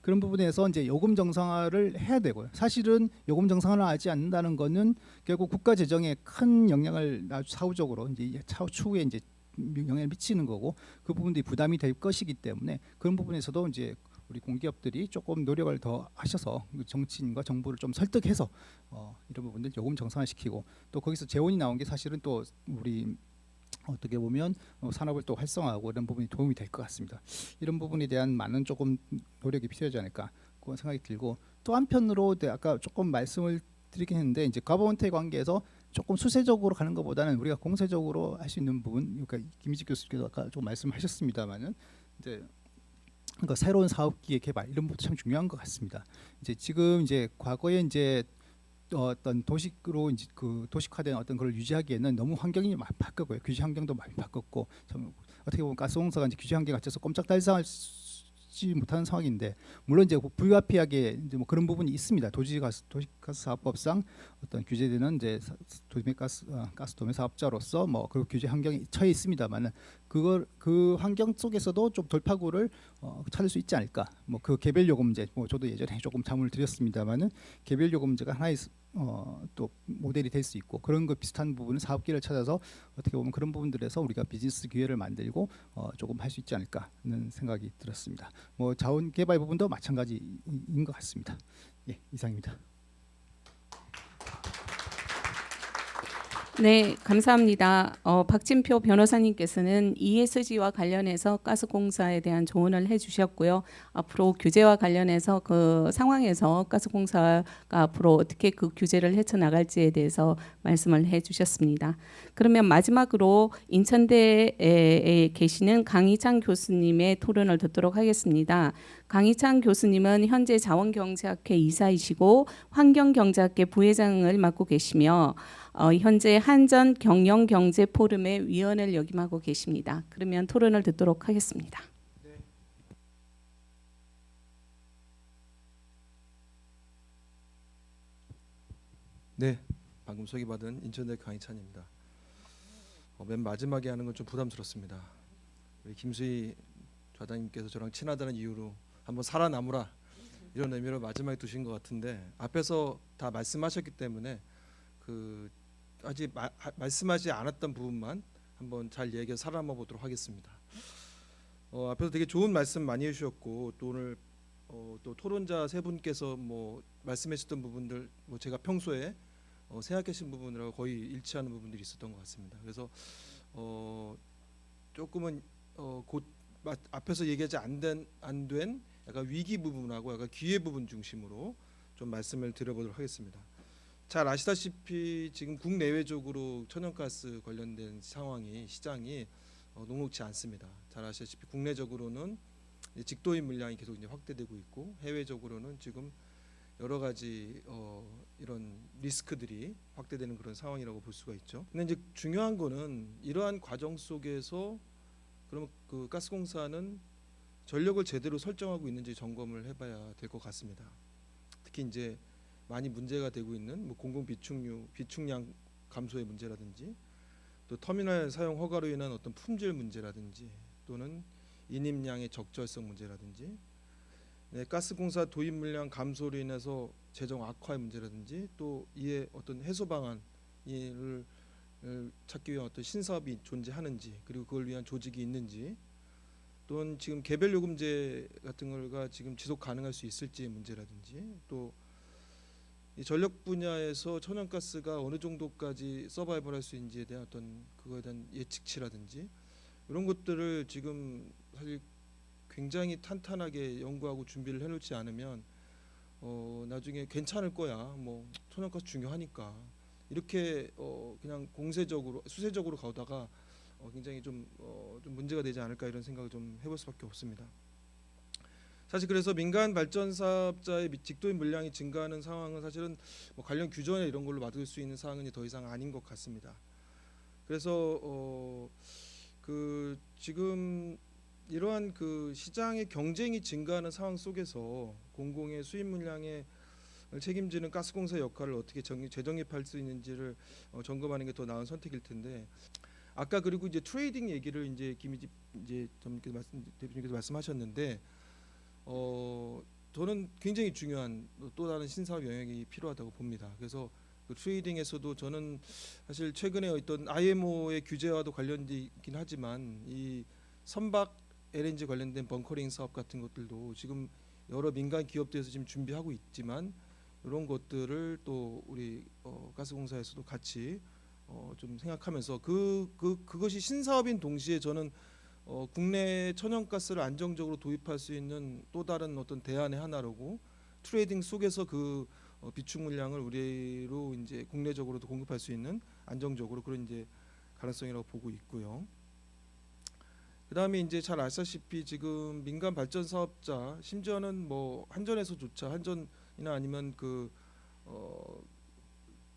그런 부분에서 이제 요금 정상화를 해야 되고요. 사실은 요금 정상화를 하지 않는다는 거는 결국 국가 재정에 큰 영향을 사후적으로 이제 추후에 이제 영향을 미치는 거고 그 부분들이 부담이 될 것이기 때문에 그런 부분에서도 이제 우리 공기업들이 조금 노력을 더 하셔서 정치인과 정부를 좀 설득해서 이런 부분들 요금 정상화시키고 또 거기서 재원이 나온 게 사실은 또 우리 어떻게 보면 산업을 또 활성화하고 이런 부분이 도움이 될 것 같습니다. 이런 부분에 대한 많은 조금 노력이 필요하지 않을까 그런 생각이 들고 또 한편으로 아까 조금 말씀을 드리긴 했는데 이제 가버먼트의 관계에서 조금 수세적으로 가는 것보다는 우리가 공세적으로 할 수 있는 부분, 그러니까 김희직 교수께서 아까 좀 말씀하셨습니다만은 이제 그러니까 새로운 사업기회 개발 이런 것도 참 중요한 것 같습니다. 이제 지금 이제 과거에 이제 어떤 도식으로 이제 그 도식화된 어떤 걸 유지하기에는 너무 환경이 많이 바뀌었고요. 규제 환경도 많이 바뀌었고 참 어떻게 보면 가스공사가 이제 규제 환경에 갇혀서 꼼짝달싹하지 못하는 상황인데 물론 이제 불가피하게 이제 뭐 그런 부분이 있습니다. 도시가스 사업법상 어떤 규제되는 이제 도매가스 도매 사업자로서 뭐 그 규제 환경에 처해 있습니다만은 그걸 그 환경 속에서도 좀 돌파구를 찾을 수 있지 않을까. 뭐 그 개별 요금제 뭐 저도 예전에 조금 자문을 드렸습니다만은 개별 요금제가 하나의 또 모델이 될 수 있고 그런 거 비슷한 부분은 사업기를 찾아서 어떻게 보면 그런 부분들에서 우리가 비즈니스 기회를 만들고 조금 할 수 있지 않을까 하는 생각이 들었습니다. 뭐 자원 개발 부분도 마찬가지인 것 같습니다. 예, 이상입니다. 네, 감사합니다. 박진표 변호사님께서는 ESG와 관련해서 가스공사에 대한 조언을 해주셨고요. 앞으로 규제와 관련해서 그 상황에서 가스공사가 앞으로 어떻게 그 규제를 헤쳐나갈지에 대해서 말씀을 해주셨습니다. 그러면 마지막으로 인천대에 계시는 강희창 교수님의 토론을 듣도록 하겠습니다. 강희창 교수님은 현재 자원경제학회 이사이시고 환경경제학회 부회장을 맡고 계시며 현재 한전 경영경제 포럼의 위원을 역임하고 계십니다. 그러면 토론을 듣도록 하겠습니다. 네, 방금 소개받은 인천대 강희찬입니다. 맨 마지막에 하는 건 좀 부담스럽습니다. 우리 김수희 좌장님께서 저랑 친하다는 이유로 한번 살아남으라 이런 의미로 마지막에 두신 것 같은데 앞에서 다 말씀하셨기 때문에 그 아직 말씀하지 않았던 부분만 한번 잘 얘기해 살아남아 보도록 하겠습니다. 앞에서 되게 좋은 말씀 많이 해주셨고 또 오늘 또 토론자 세 분께서 뭐 말씀하셨던 부분들 뭐 제가 평소에 생각하신 부분이라고 거의 일치하는 부분들이 있었던 것 같습니다. 그래서 조금은 곧 앞에서 얘기하지 안 된 약간 위기 부분하고 약간 기회 부분 중심으로 좀 말씀을 드려보도록 하겠습니다. 잘 아시다시피 지금 국내외적으로 천연가스 관련된 상황이 시장이 녹록지 않습니다. 잘 아시다시피 국내적으로는 직도인 물량이 계속 이제 확대되고 있고 해외적으로는 지금 여러 가지 이런 리스크들이 확대되는 그런 상황이라고 볼 수가 있죠. 근데 이제 중요한 거는 이러한 과정 속에서 그러면 그 가스공사는 전력을 제대로 설정하고 있는지 점검을 해봐야 될 것 같습니다. 특히 이제 많이 문제가 되고 있는 뭐 공공 비축량 감소의 문제라든지 또 터미널 사용 허가로 인한 어떤 품질 문제라든지 또는 인입량의 적절성 문제라든지 가스공사 도입 물량 감소로 인해서 재정 악화의 문제라든지 또 이에 어떤 해소 방안을 찾기 위한 어떤 신사업이 존재하는지 그리고 그걸 위한 조직이 있는지 또는 지금 개별 요금제 같은 거가 지금 지속 가능할 수 있을지의 문제라든지 또 이 전력 분야에서 천연가스가 어느 정도까지 서바이벌할 수 있는지에 대한 어떤 그거에 대한 예측치라든지 이런 것들을 지금 사실 굉장히 탄탄하게 연구하고 준비를 해놓지 않으면 나중에 괜찮을 거야 뭐 천연가스 중요하니까 이렇게 그냥 공세적으로 수세적으로 가다가 굉장히 좀 문제가 되지 않을까 이런 생각을 좀 해볼 수밖에 없습니다. 사실 그래서 민간 발전 사업자의 직도인 물량이 증가하는 상황은 사실은 뭐 관련 규정이나 이런 걸로 막을 수 있는 사항은 더 이상 아닌 것 같습니다. 그래서 그 지금 이러한 그 시장의 경쟁이 증가하는 상황 속에서 공공의 수입 물량의 책임지는 가스공사 역할을 어떻게 재정립할 수 있는지를 점검하는 게 더 나은 선택일 텐데 아까 그리고 이제 트레이딩 얘기를 이제 김희집 이제 대표님께서 말씀하셨는데 저는 굉장히 중요한 또 다른 신사업 영역이 필요하다고 봅니다. 그래서 그 트레이딩에서도 저는 사실 최근에 어떤 IMO의 규제와도 관련되긴 하지만 이 선박 LNG 관련된 벙커링 사업 같은 것들도 지금 여러 민간 기업들에서 지금 준비하고 있지만 이런 것들을 또 우리 가스공사에서도 같이 좀 생각하면서 그것이 신사업인 동시에 저는 국내 천연가스를 안정적으로 도입할 수 있는 또 다른 어떤 대안의 하나로고 트레이딩 속에서 그 비축 물량을 우리로 이제 국내적으로도 공급할 수 있는 안정적으로 그런 이제 가능성이라고 보고 있고요. 그다음에 이제 잘 아시다시피 지금 민간 발전 사업자 심지어는 뭐 한전에서조차 한전이나 아니면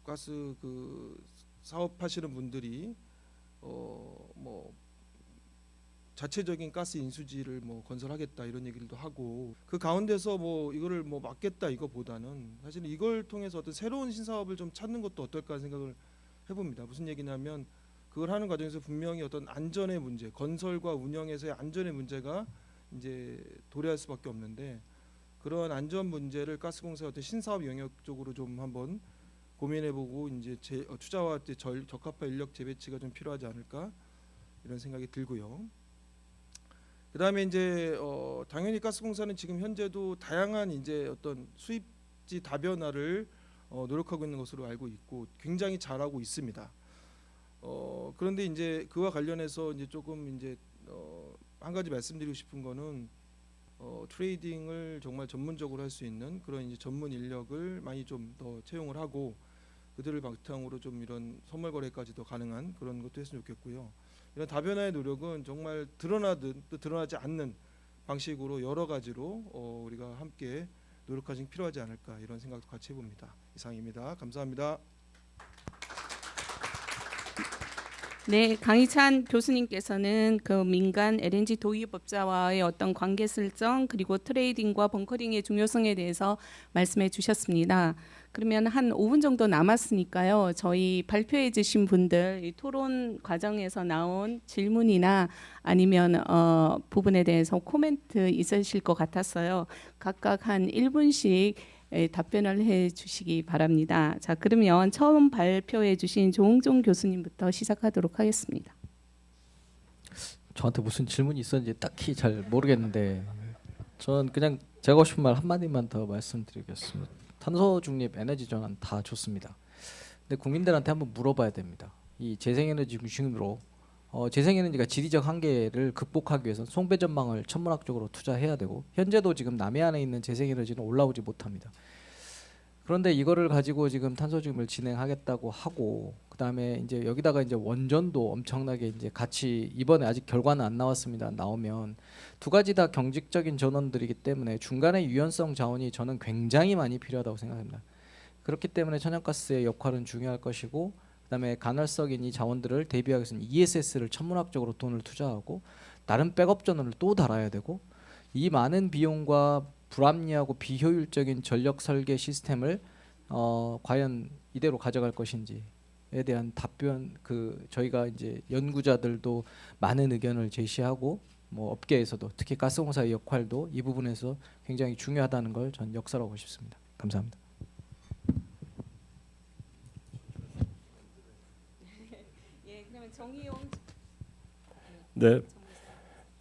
가스 사업하시는 분들이 뭐 자체적인 가스 인수지를 뭐 건설하겠다 이런 얘기들도 하고 그 가운데서 뭐 이거를 뭐 막겠다 이거보다는 사실은 이걸 통해서 어떤 새로운 신사업을 좀 찾는 것도 어떨까 생각을 해봅니다. 무슨 얘기냐면 그걸 하는 과정에서 분명히 어떤 안전의 문제, 건설과 운영에서의 안전의 문제가 이제 도래할 수밖에 없는데 그런 안전 문제를 가스공사의 어떤 신사업 영역 쪽으로 좀 한번 고민해보고 이제 투자와 적합한 인력 재배치가 좀 필요하지 않을까 이런 생각이 들고요. 그다음에 이제 당연히 가스공사는 지금 현재도 다양한 이제 어떤 수입지 다변화를 노력하고 있는 것으로 알고 있고 굉장히 잘하고 있습니다. 그런데 이제 그와 관련해서 이제 조금 이제 한 가지 말씀드리고 싶은 거는 트레이딩을 정말 전문적으로 할 수 있는 그런 이제 전문 인력을 많이 좀 더 채용을 하고 그들을 바탕으로 좀 이런 선물 거래까지도 가능한 그런 것도 했으면 좋겠고요. 이런 다변화의 노력은 정말 드러나든 또 드러나지 않는 방식으로 여러 가지로 우리가 함께 노력하는 게 필요하지 않을까 이런 생각도 같이 해봅니다. 이상입니다. 감사합니다. 네, 강희찬 교수님께서는 그 민간 LNG 도입업자와의 어떤 관계 설정 그리고 트레이딩과 벙커링의 중요성에 대해서 말씀해 주셨습니다. 그러면 한 5분 정도 남았으니까요. 저희 발표해 주신 분들 이 토론 과정에서 나온 질문이나 아니면 부분에 대해서 코멘트 있으실 것 같았어요. 각각 한 1분씩 답변을 해 주시기 바랍니다. 자, 그러면 처음 발표해 주신 조홍종 교수님부터 시작하도록 하겠습니다. 저한테 무슨 질문이 있었는지 딱히 잘 모르겠는데 저는 그냥 제가 하고 싶은 말 한마디만 더 말씀드리겠습니다. 탄소 중립, 에너지 전환 다 좋습니다. 근데 국민들한테 한번 물어봐야 됩니다. 이 재생에너지 중심으로 재생에너지가 지리적 한계를 극복하기 위해서 송배 전망을 천문학적으로 투자해야 되고 현재도 지금 남해안에 있는 재생에너지는 올라오지 못합니다. 그런데 이거를 가지고 지금 탄소 중립을 진행하겠다고 하고 그다음에 이제 여기다가 이제 원전도 엄청나게 이제 같이 이번에 아직 결과는 안 나왔습니다. 나오면 두 가지 다 경직적인 전원들이기 때문에 중간에 유연성 자원이 저는 굉장히 많이 필요하다고 생각합니다. 그렇기 때문에 천연가스의 역할은 중요할 것이고 그다음에 간헐적인 이 자원들을 대비하기 위해서는 ESS를 천문학적으로 돈을 투자하고 다른 백업 전원을 또 달아야 되고 이 많은 비용과 불합리하고 비효율적인 전력 설계 시스템을 과연 이대로 가져갈 것인지에 대한 답변 저희가 이제 연구자들도 많은 의견을 제시하고 뭐 업계에서도 특히 가스공사의 역할도 이 부분에서 굉장히 중요하다는 걸 전 역설하고 싶습니다. 감사합니다. 네.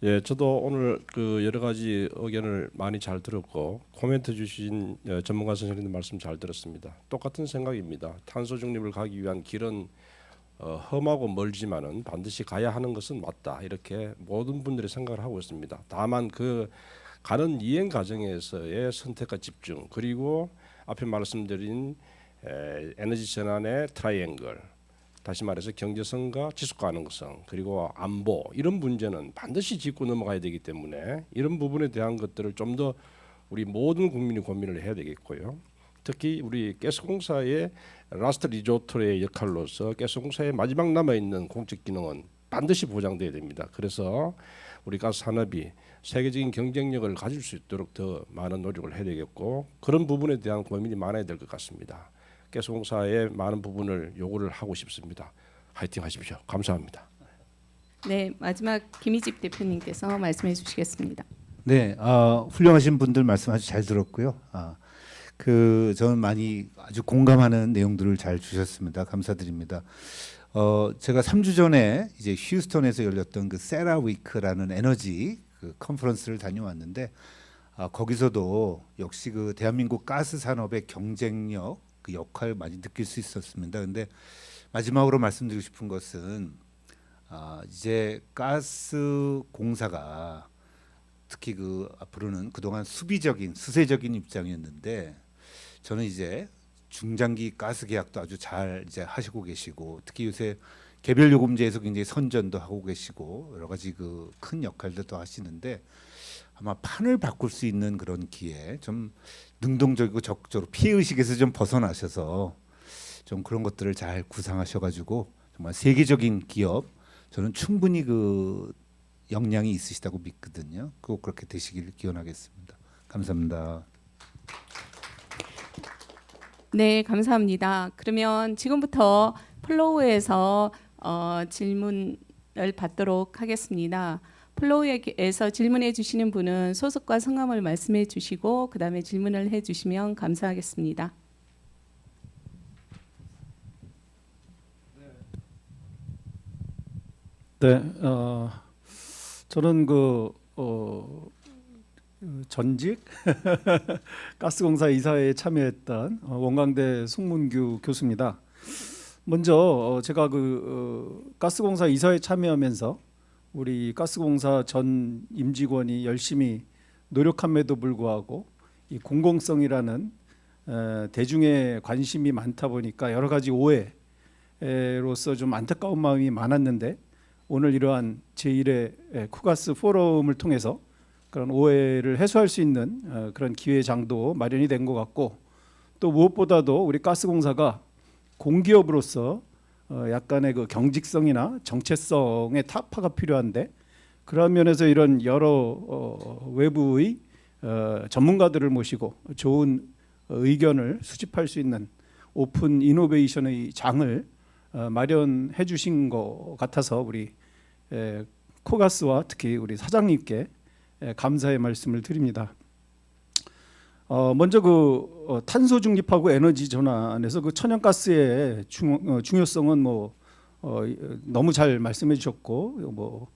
예, 저도 오늘 여러 가지 의견을 많이 잘 들었고 코멘트 주신 전문가 선생님들 말씀 잘 들었습니다. 똑같은 생각입니다. 탄소 중립을 가기 위한 길은 험하고 멀지만은 반드시 가야 하는 것은 맞다. 이렇게 모든 분들이 생각을 하고 있습니다. 다만 그 가는 이행 과정에서의 선택과 집중 그리고 앞에 말씀드린 에너지 전환의 트라이앵글 다시 말해서 경제성과 지속 가능성 그리고 안보 이런 문제는 반드시 짚고 넘어가야 되기 때문에 이런 부분에 대한 것들을 좀 더 우리 모든 국민이 고민을 해야 되겠고요. 특히 우리 가스공사의 라스트 리조트의 역할로서 가스공사의 마지막 남아 있는 공적 기능은 반드시 보장돼야 됩니다. 그래서 우리 가스 산업이 세계적인 경쟁력을 가질 수 있도록 더 많은 노력을 해야 되겠고 그런 부분에 대한 고민이 많아야 될 것 같습니다. 가스공사의 많은 부분을 요구를 하고 싶습니다. 화이팅 하십시오. 감사합니다. 네, 마지막 김희집 대표님께서 말씀해 주시겠습니다. 네, 훌륭하신 분들 말씀 아주 잘 들었고요. 저는 많이 아주 공감하는 내용들을 잘 주셨습니다. 감사드립니다. 제가 3주 전에 이제 휴스턴에서 열렸던 그 세라위크라는 에너지 그 컨퍼런스를 다녀왔는데 거기서도 역시 그 대한민국 가스 산업의 경쟁력 그 역할 많이 느낄 수 있었습니다. 근데 마지막으로 말씀드리고 싶은 것은 이제 가스 공사가 특히 그 앞으로는 그동안 수세적인 입장이었는데 저는 이제 중장기 가스 계약도 아주 잘 이제 하시고 계시고 특히 요새 개별 요금제에서 굉장히 선전도 하고 계시고 여러 가지 그 큰 역할들도 하시는데 아마 판을 바꿀 수 있는 그런 기회 좀 능동적이고 적극적으로 피해 의식에서 좀 벗어나셔서 좀 그런 것들을 잘 구상하셔가지고 정말 세계적인 기업 저는 충분히 그 역량이 있으시다고 믿거든요. 꼭 그렇게 되시길 기원하겠습니다. 감사합니다. 네, 감사합니다. 그러면 지금부터 플로우에서 질문을 받도록 하겠습니다. 플로우에서 질문해 주시는 분은 소속과 성함을 말씀해 주시고 그다음에 질문을 해 주시면 감사하겠습니다. 네, 저는 전직 가스공사 이사회에 참여했던 원광대 송문규 교수입니다. 먼저 제가 가스공사 이사회에 참여하면서 우리 가스공사 전 임직원이 열심히 노력함에도 불구하고 이 공공성이라는 대중의 관심이 많다 보니까 여러 가지 오해로서 좀 안타까운 마음이 많았는데 오늘 이러한 제1회 코가스 포럼을 통해서 그런 오해를 해소할 수 있는 그런 기회장도 마련이 된 것 같고 또 무엇보다도 우리 가스공사가 공기업으로서 약간의 그 경직성이나 정체성의 타파가 필요한데 그런 면에서 이런 여러 외부의 전문가들을 모시고 좋은 의견을 수집할 수 있는 오픈 이노베이션의 장을 마련해 주신 것 같아서 우리 코가스와 특히 우리 사장님께 감사의 말씀을 드립니다. 먼저 탄소 중립하고 에너지 전환에서 그 천연가스의 중요성은 너무 잘 말씀해 주셨고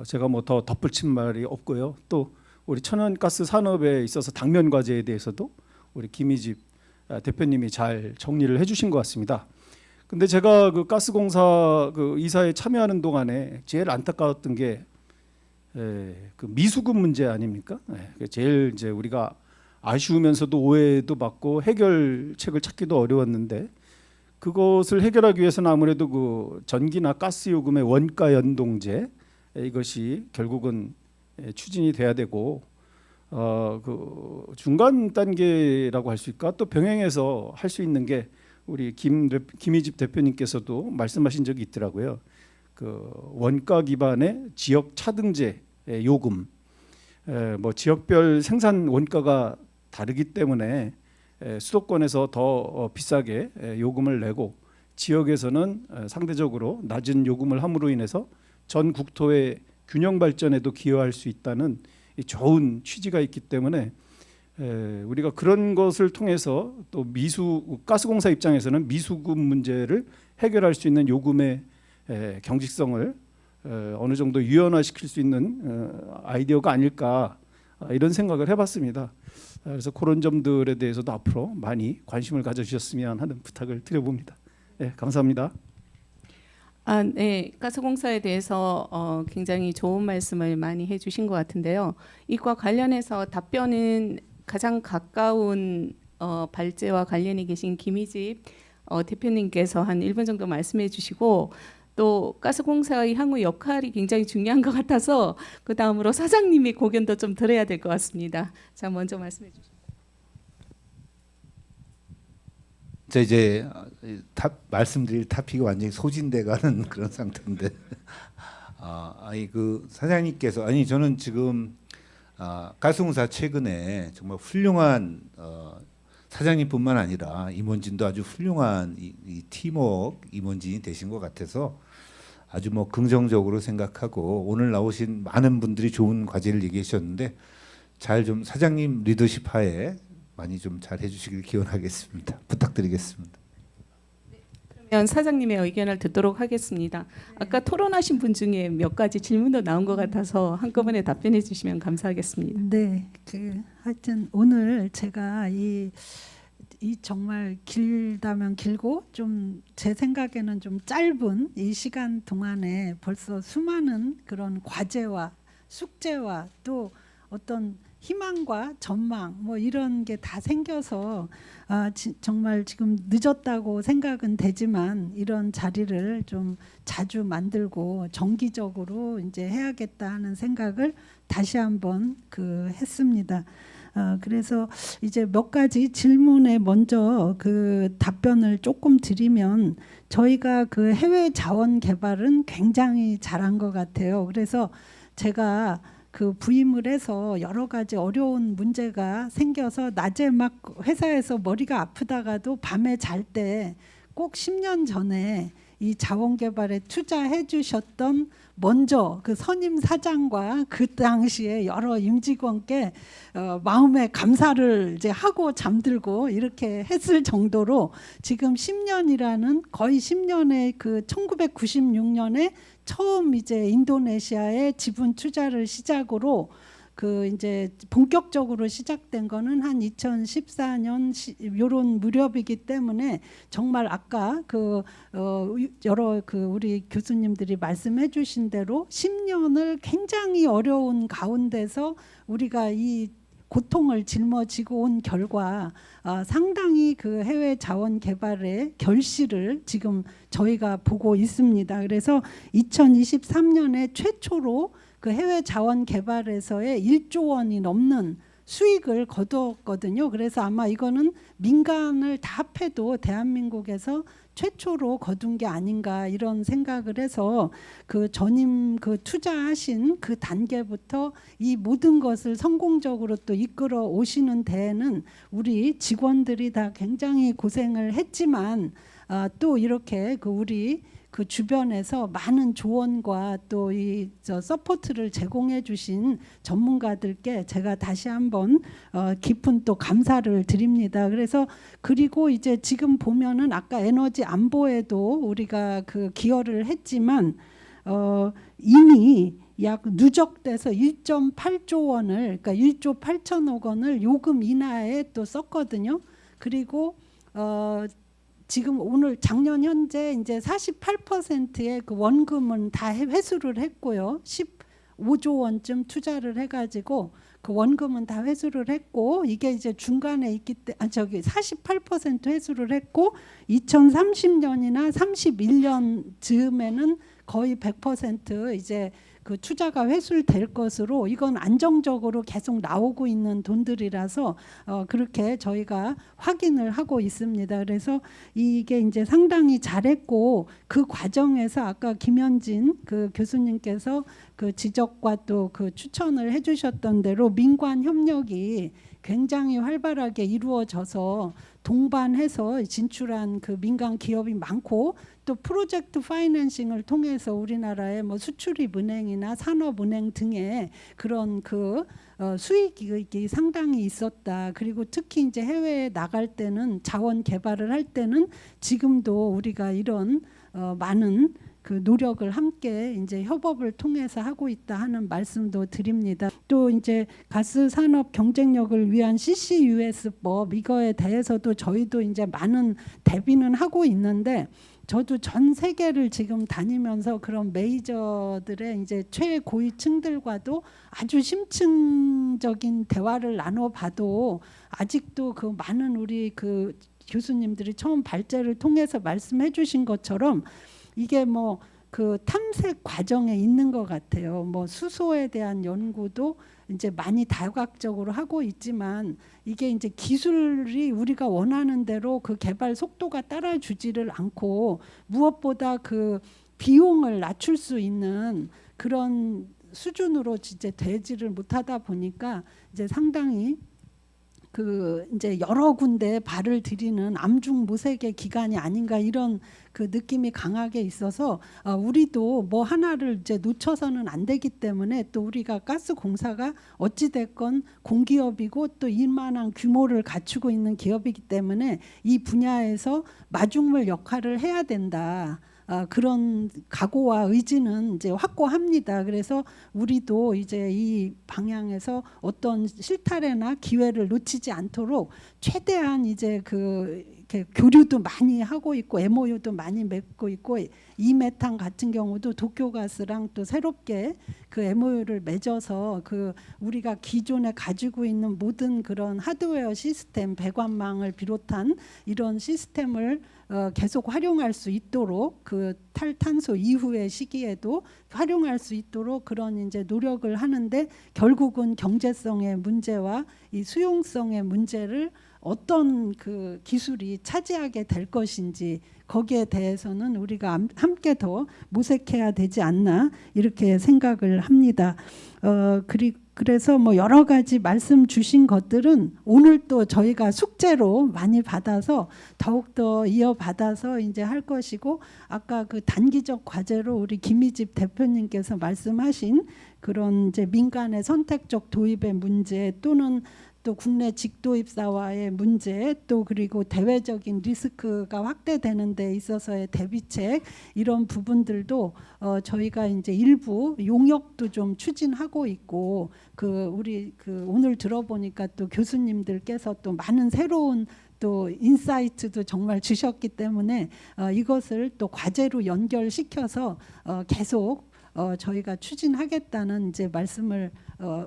제가 더 덧붙일 말이 없고요. 또 우리 천연가스 산업에 있어서 당면 과제에 대해서도 우리 김희집 대표님이 잘 정리를 해주신 것 같습니다. 근데 제가 그 가스공사 이사에 참여하는 동안에 제일 안타까웠던 게 그 미수급 문제 아닙니까? 제일 이제 우리가 아쉬우면서도 오해도 받고 해결책을 찾기도 어려웠는데 그것을 해결하기 위해서는 아무래도 그 전기나 가스 요금의 원가 연동제 이것이 결국은 추진이 돼야 되고 그 중간 단계라고 할 수 있을까? 또 병행해서 할 수 있는 게 우리 김희집 대표님께서도 말씀하신 적이 있더라고요. 그 원가 기반의 지역 차등제 요금, 지역별 생산 원가가 다르기 때문에 수도권에서 더 비싸게 요금을 내고 지역에서는 상대적으로 낮은 요금을 함으로 인해서 전 국토의 균형 발전에도 기여할 수 있다는 좋은 취지가 있기 때문에 우리가 그런 것을 통해서 또 가스공사 입장에서는 미수급 문제를 해결할 수 있는 요금의 경직성을 어느 정도 유연화시킬 수 있는 아이디어가 아닐까 이런 생각을 해봤습니다. 그래서 그런 점들에 대해서도 앞으로 많이 관심을 가져주셨으면 하는 부탁을 드려봅니다. 네, 감사합니다. 네, 가스공사에 대해서 굉장히 좋은 말씀을 많이 해주신 것 같은데요. 이과 관련해서 답변은 가장 가까운 발제와 관련이 계신 김희집 대표님께서 한 1분 정도 말씀해 주시고 또 가스공사의 향후 역할이 굉장히 중요한 것 같아서 그 다음으로 사장님이 고견도 좀 들어야 될 것 같습니다. 자, 먼저 말씀해 주시죠. 이제 말씀드릴 타픽이 완전히 소진돼가는 그런 상태인데 아니 그 사장님께서 아니 저는 지금 가스공사 최근에 정말 훌륭한 사장님뿐만 아니라 임원진도 아주 훌륭한 이 팀워크 임원진이 되신 것 같아서 아주 뭐 긍정적으로 생각하고 오늘 나오신 많은 분들이 좋은 과제를 얘기해 주셨는데 잘 좀 사장님 리더십 하에 많이 좀 잘 해주시길 기원하겠습니다. 부탁드리겠습니다. 그러면 사장님의 의견을 듣도록 하겠습니다. 아까 토론하신 분 중에 몇 가지 질문도 나온 것 같아서 한꺼번에 답변해 주시면 감사하겠습니다. 네, 하여튼 오늘 제가 이 정말 길다면 길고 좀 제 생각에는 좀 짧은 이 시간 동안에 벌써 수많은 그런 과제와 숙제와 또 어떤 희망과 전망 뭐 이런 게 다 생겨서 정말 지금 늦었다고 생각은 되지만 이런 자리를 좀 자주 만들고 정기적으로 이제 해야겠다 하는 생각을 다시 한번 했습니다. 그래서 이제 몇 가지 질문에 먼저 그 답변을 조금 드리면 저희가 그 해외 자원 개발은 굉장히 잘한 것 같아요. 그래서 제가 그 부임을 해서 여러 가지 어려운 문제가 생겨서 낮에 막 회사에서 머리가 아프다가도 밤에 잘 때 꼭 10년 전에 이 자원 개발에 투자해 주셨던 먼저 그 선임 사장과 그 당시에 여러 임직원께 마음의 감사를 이제 하고 잠들고 이렇게 했을 정도로 지금 10년이라는 거의 10년의 그 1996년에 처음 이제 인도네시아에 지분 투자를 시작으로 그 이제 본격적으로 시작된 거는 한 2014년 요런 무렵이기 때문에 정말 아까 여러 우리 교수님들이 말씀해 주신 대로 10년을 굉장히 어려운 가운데서 우리가 이 고통을 짊어지고 온 결과 상당히 그 해외 자원 개발의 결실을 지금 저희가 보고 있습니다. 그래서 2023년에 최초로 그 해외 자원 개발에서의 1조 원이 넘는 수익을 거두었거든요. 그래서 아마 이거는 민간을 다 합해도 대한민국에서 최초로 거둔 게 아닌가 이런 생각을 해서 그 전임 그 투자하신 그 단계부터 이 모든 것을 성공적으로 또 이끌어 오시는 데에는 우리 직원들이 다 굉장히 고생을 했지만 또 이렇게 우리 그 주변에서 많은 조언과 또 이 서포트를 제공해 주신 전문가들께 제가 다시 한번 깊은 또 감사를 드립니다. 그래서 그리고 이제 지금 보면은 아까 에너지 안보에도 우리가 그 기여를 했지만 이미 약 누적돼서 1.8조 원을 그러니까 1조 8천억 원을 요금 인하에 또 썼거든요. 그리고 지금 오늘 작년 현재 이제 48%의 그 원금은 다 회수를 했고요. 15조 원쯤 투자를 해가지고 그 원금은 다 회수를 했고 이게 이제 중간에 있기 때문에 48% 회수를 했고 2030년이나 31년 즈음에는 거의 100% 이제 그 투자가 회수될 것으로 이건 안정적으로 계속 나오고 있는 돈들이라서 그렇게 저희가 확인을 하고 있습니다. 그래서 이게 이제 상당히 잘했고 그 과정에서 아까 김현진 그 교수님께서 그 지적과 또 그 추천을 해주셨던 대로 민관 협력이 굉장히 활발하게 이루어져서 동반해서 진출한 그 민간 기업이 많고 또 프로젝트 파이낸싱을 통해서 우리나라의 뭐 수출입은행이나 산업은행 등의 그런 그 수익이 상당히 있었다. 그리고 특히 이제 해외에 나갈 때는 자원 개발을 할 때는 지금도 우리가 이런 많은 그 노력을 함께 이제 협업을 통해서 하고 있다 하는 말씀도 드립니다. 또 이제 가스 산업 경쟁력을 위한 CCUS법 이거에 대해서도 저희도 이제 많은 대비는 하고 있는데 저도 전 세계를 지금 다니면서 그런 메이저들의 이제 최고위층들과도 아주 심층적인 대화를 나눠봐도 아직도 그 많은 우리 그 교수님들이 처음 발제를 통해서 말씀해주신 것처럼 이게 뭐 그 탐색 과정에 있는 것 같아요. 뭐 수소에 대한 연구도 이제 많이 다각적으로 하고 있지만 이게 이제 기술이 우리가 원하는 대로 그 개발 속도가 따라주지를 않고 무엇보다 그 비용을 낮출 수 있는 그런 수준으로 이제 되지를 못하다 보니까 이제 상당히 그 이제 여러 군데 발을 들이는 암중무색의 기간이 아닌가 이런 그 느낌이 강하게 있어서 우리도 뭐 하나를 이제 놓쳐서는 안 되기 때문에 또 우리가 가스공사가 어찌 됐건 공기업이고 또 이만한 규모를 갖추고 있는 기업이기 때문에 이 분야에서 마중물 역할을 해야 된다. 그런 각오와 의지는 이제 확고합니다. 그래서 우리도 이제 이 방향에서 어떤 실타래나 기회를 놓치지 않도록 최대한 이제 이렇게 교류도 많이 하고 있고 MOU도 많이 맺고 있고 이메탄 같은 경우도 도쿄가스랑 또 새롭게 그 MOU를 맺어서 그 우리가 기존에 가지고 있는 모든 그런 하드웨어 시스템 배관망을 비롯한 이런 시스템을 계속 활용할 수 있도록 그 탈탄소 이후의 시기에도 활용할 수 있도록 그런 이제 노력을 하는데 결국은 경제성의 문제와 이 수용성의 문제를 어떤 그 기술이 차지하게 될 것인지 거기에 대해서는 우리가 함께 더 모색해야 되지 않나 이렇게 생각을 합니다. 그래서 뭐 여러 가지 말씀 주신 것들은 오늘 또 저희가 숙제로 많이 받아서 더욱더 이어받아서 이제 할 것이고 아까 그 단기적 과제로 우리 김희집 대표님께서 말씀하신 그런 이제 민간의 선택적 도입의 문제 또는 또 국내 직도입사와의 문제 또 그리고 대외적인 리스크가 확대되는 데 있어서의 대비책 이런 부분들도 저희가 이제 일부 용역도 좀 추진하고 있고 우리 오늘 들어보니까 또 교수님들께서 또 많은 새로운 또 인사이트도 정말 주셨기 때문에 이것을 또 과제로 연결시켜서 계속 저희가 추진하겠다는 이제 말씀을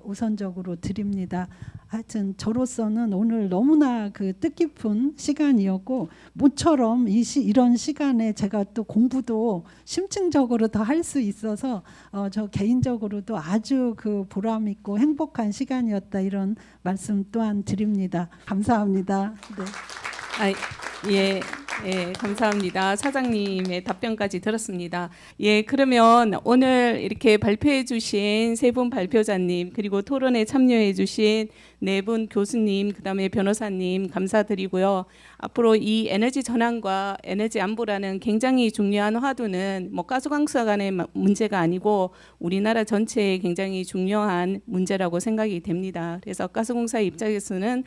우선적으로 드립니다. 하여튼 저로서는 오늘 너무나 그 뜻깊은 시간이었고 모처럼 이런 시간에 제가 또 공부도 심층적으로 더 할 수 있어서 저 개인적으로도 아주 그 보람 있고 행복한 시간이었다 이런 말씀 또한 드립니다. 감사합니다. 네. 예, 감사합니다. 사장님의 답변까지 들었습니다. 예, 그러면 오늘 이렇게 발표해 주신 세 분 발표자님 그리고 토론에 참여해 주신 네 분 교수님 그다음에 변호사님 감사드리고요. 앞으로 이 에너지 전환과 에너지 안보라는 굉장히 중요한 화두는 뭐 가스공사 간의 문제가 아니고 우리나라 전체에 굉장히 중요한 문제라고 생각이 됩니다. 그래서 가스공사 입장에서는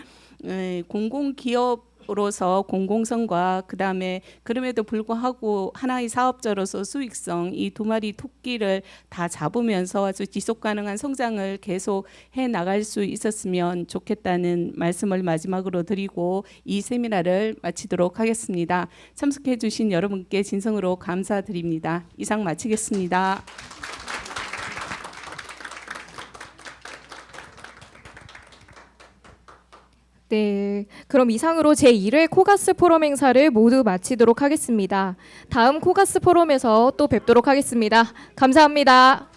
공공기업 로서 공공성과 그다음에 그럼에도 불구하고 하나의 사업자로서 수익성 이 두 마리 토끼를 다 잡으면서 아주 지속 가능한 성장을 계속 해 나갈 수 있었으면 좋겠다는 말씀을 마지막으로 드리고 이 세미나를 마치도록 하겠습니다. 참석해 주신 여러분께 진성으로 감사드립니다. 이상 마치겠습니다. 네, 그럼 이상으로 제1회 코가스 포럼 행사를 모두 마치도록 하겠습니다. 다음 코가스 포럼에서 또 뵙도록 하겠습니다. 감사합니다.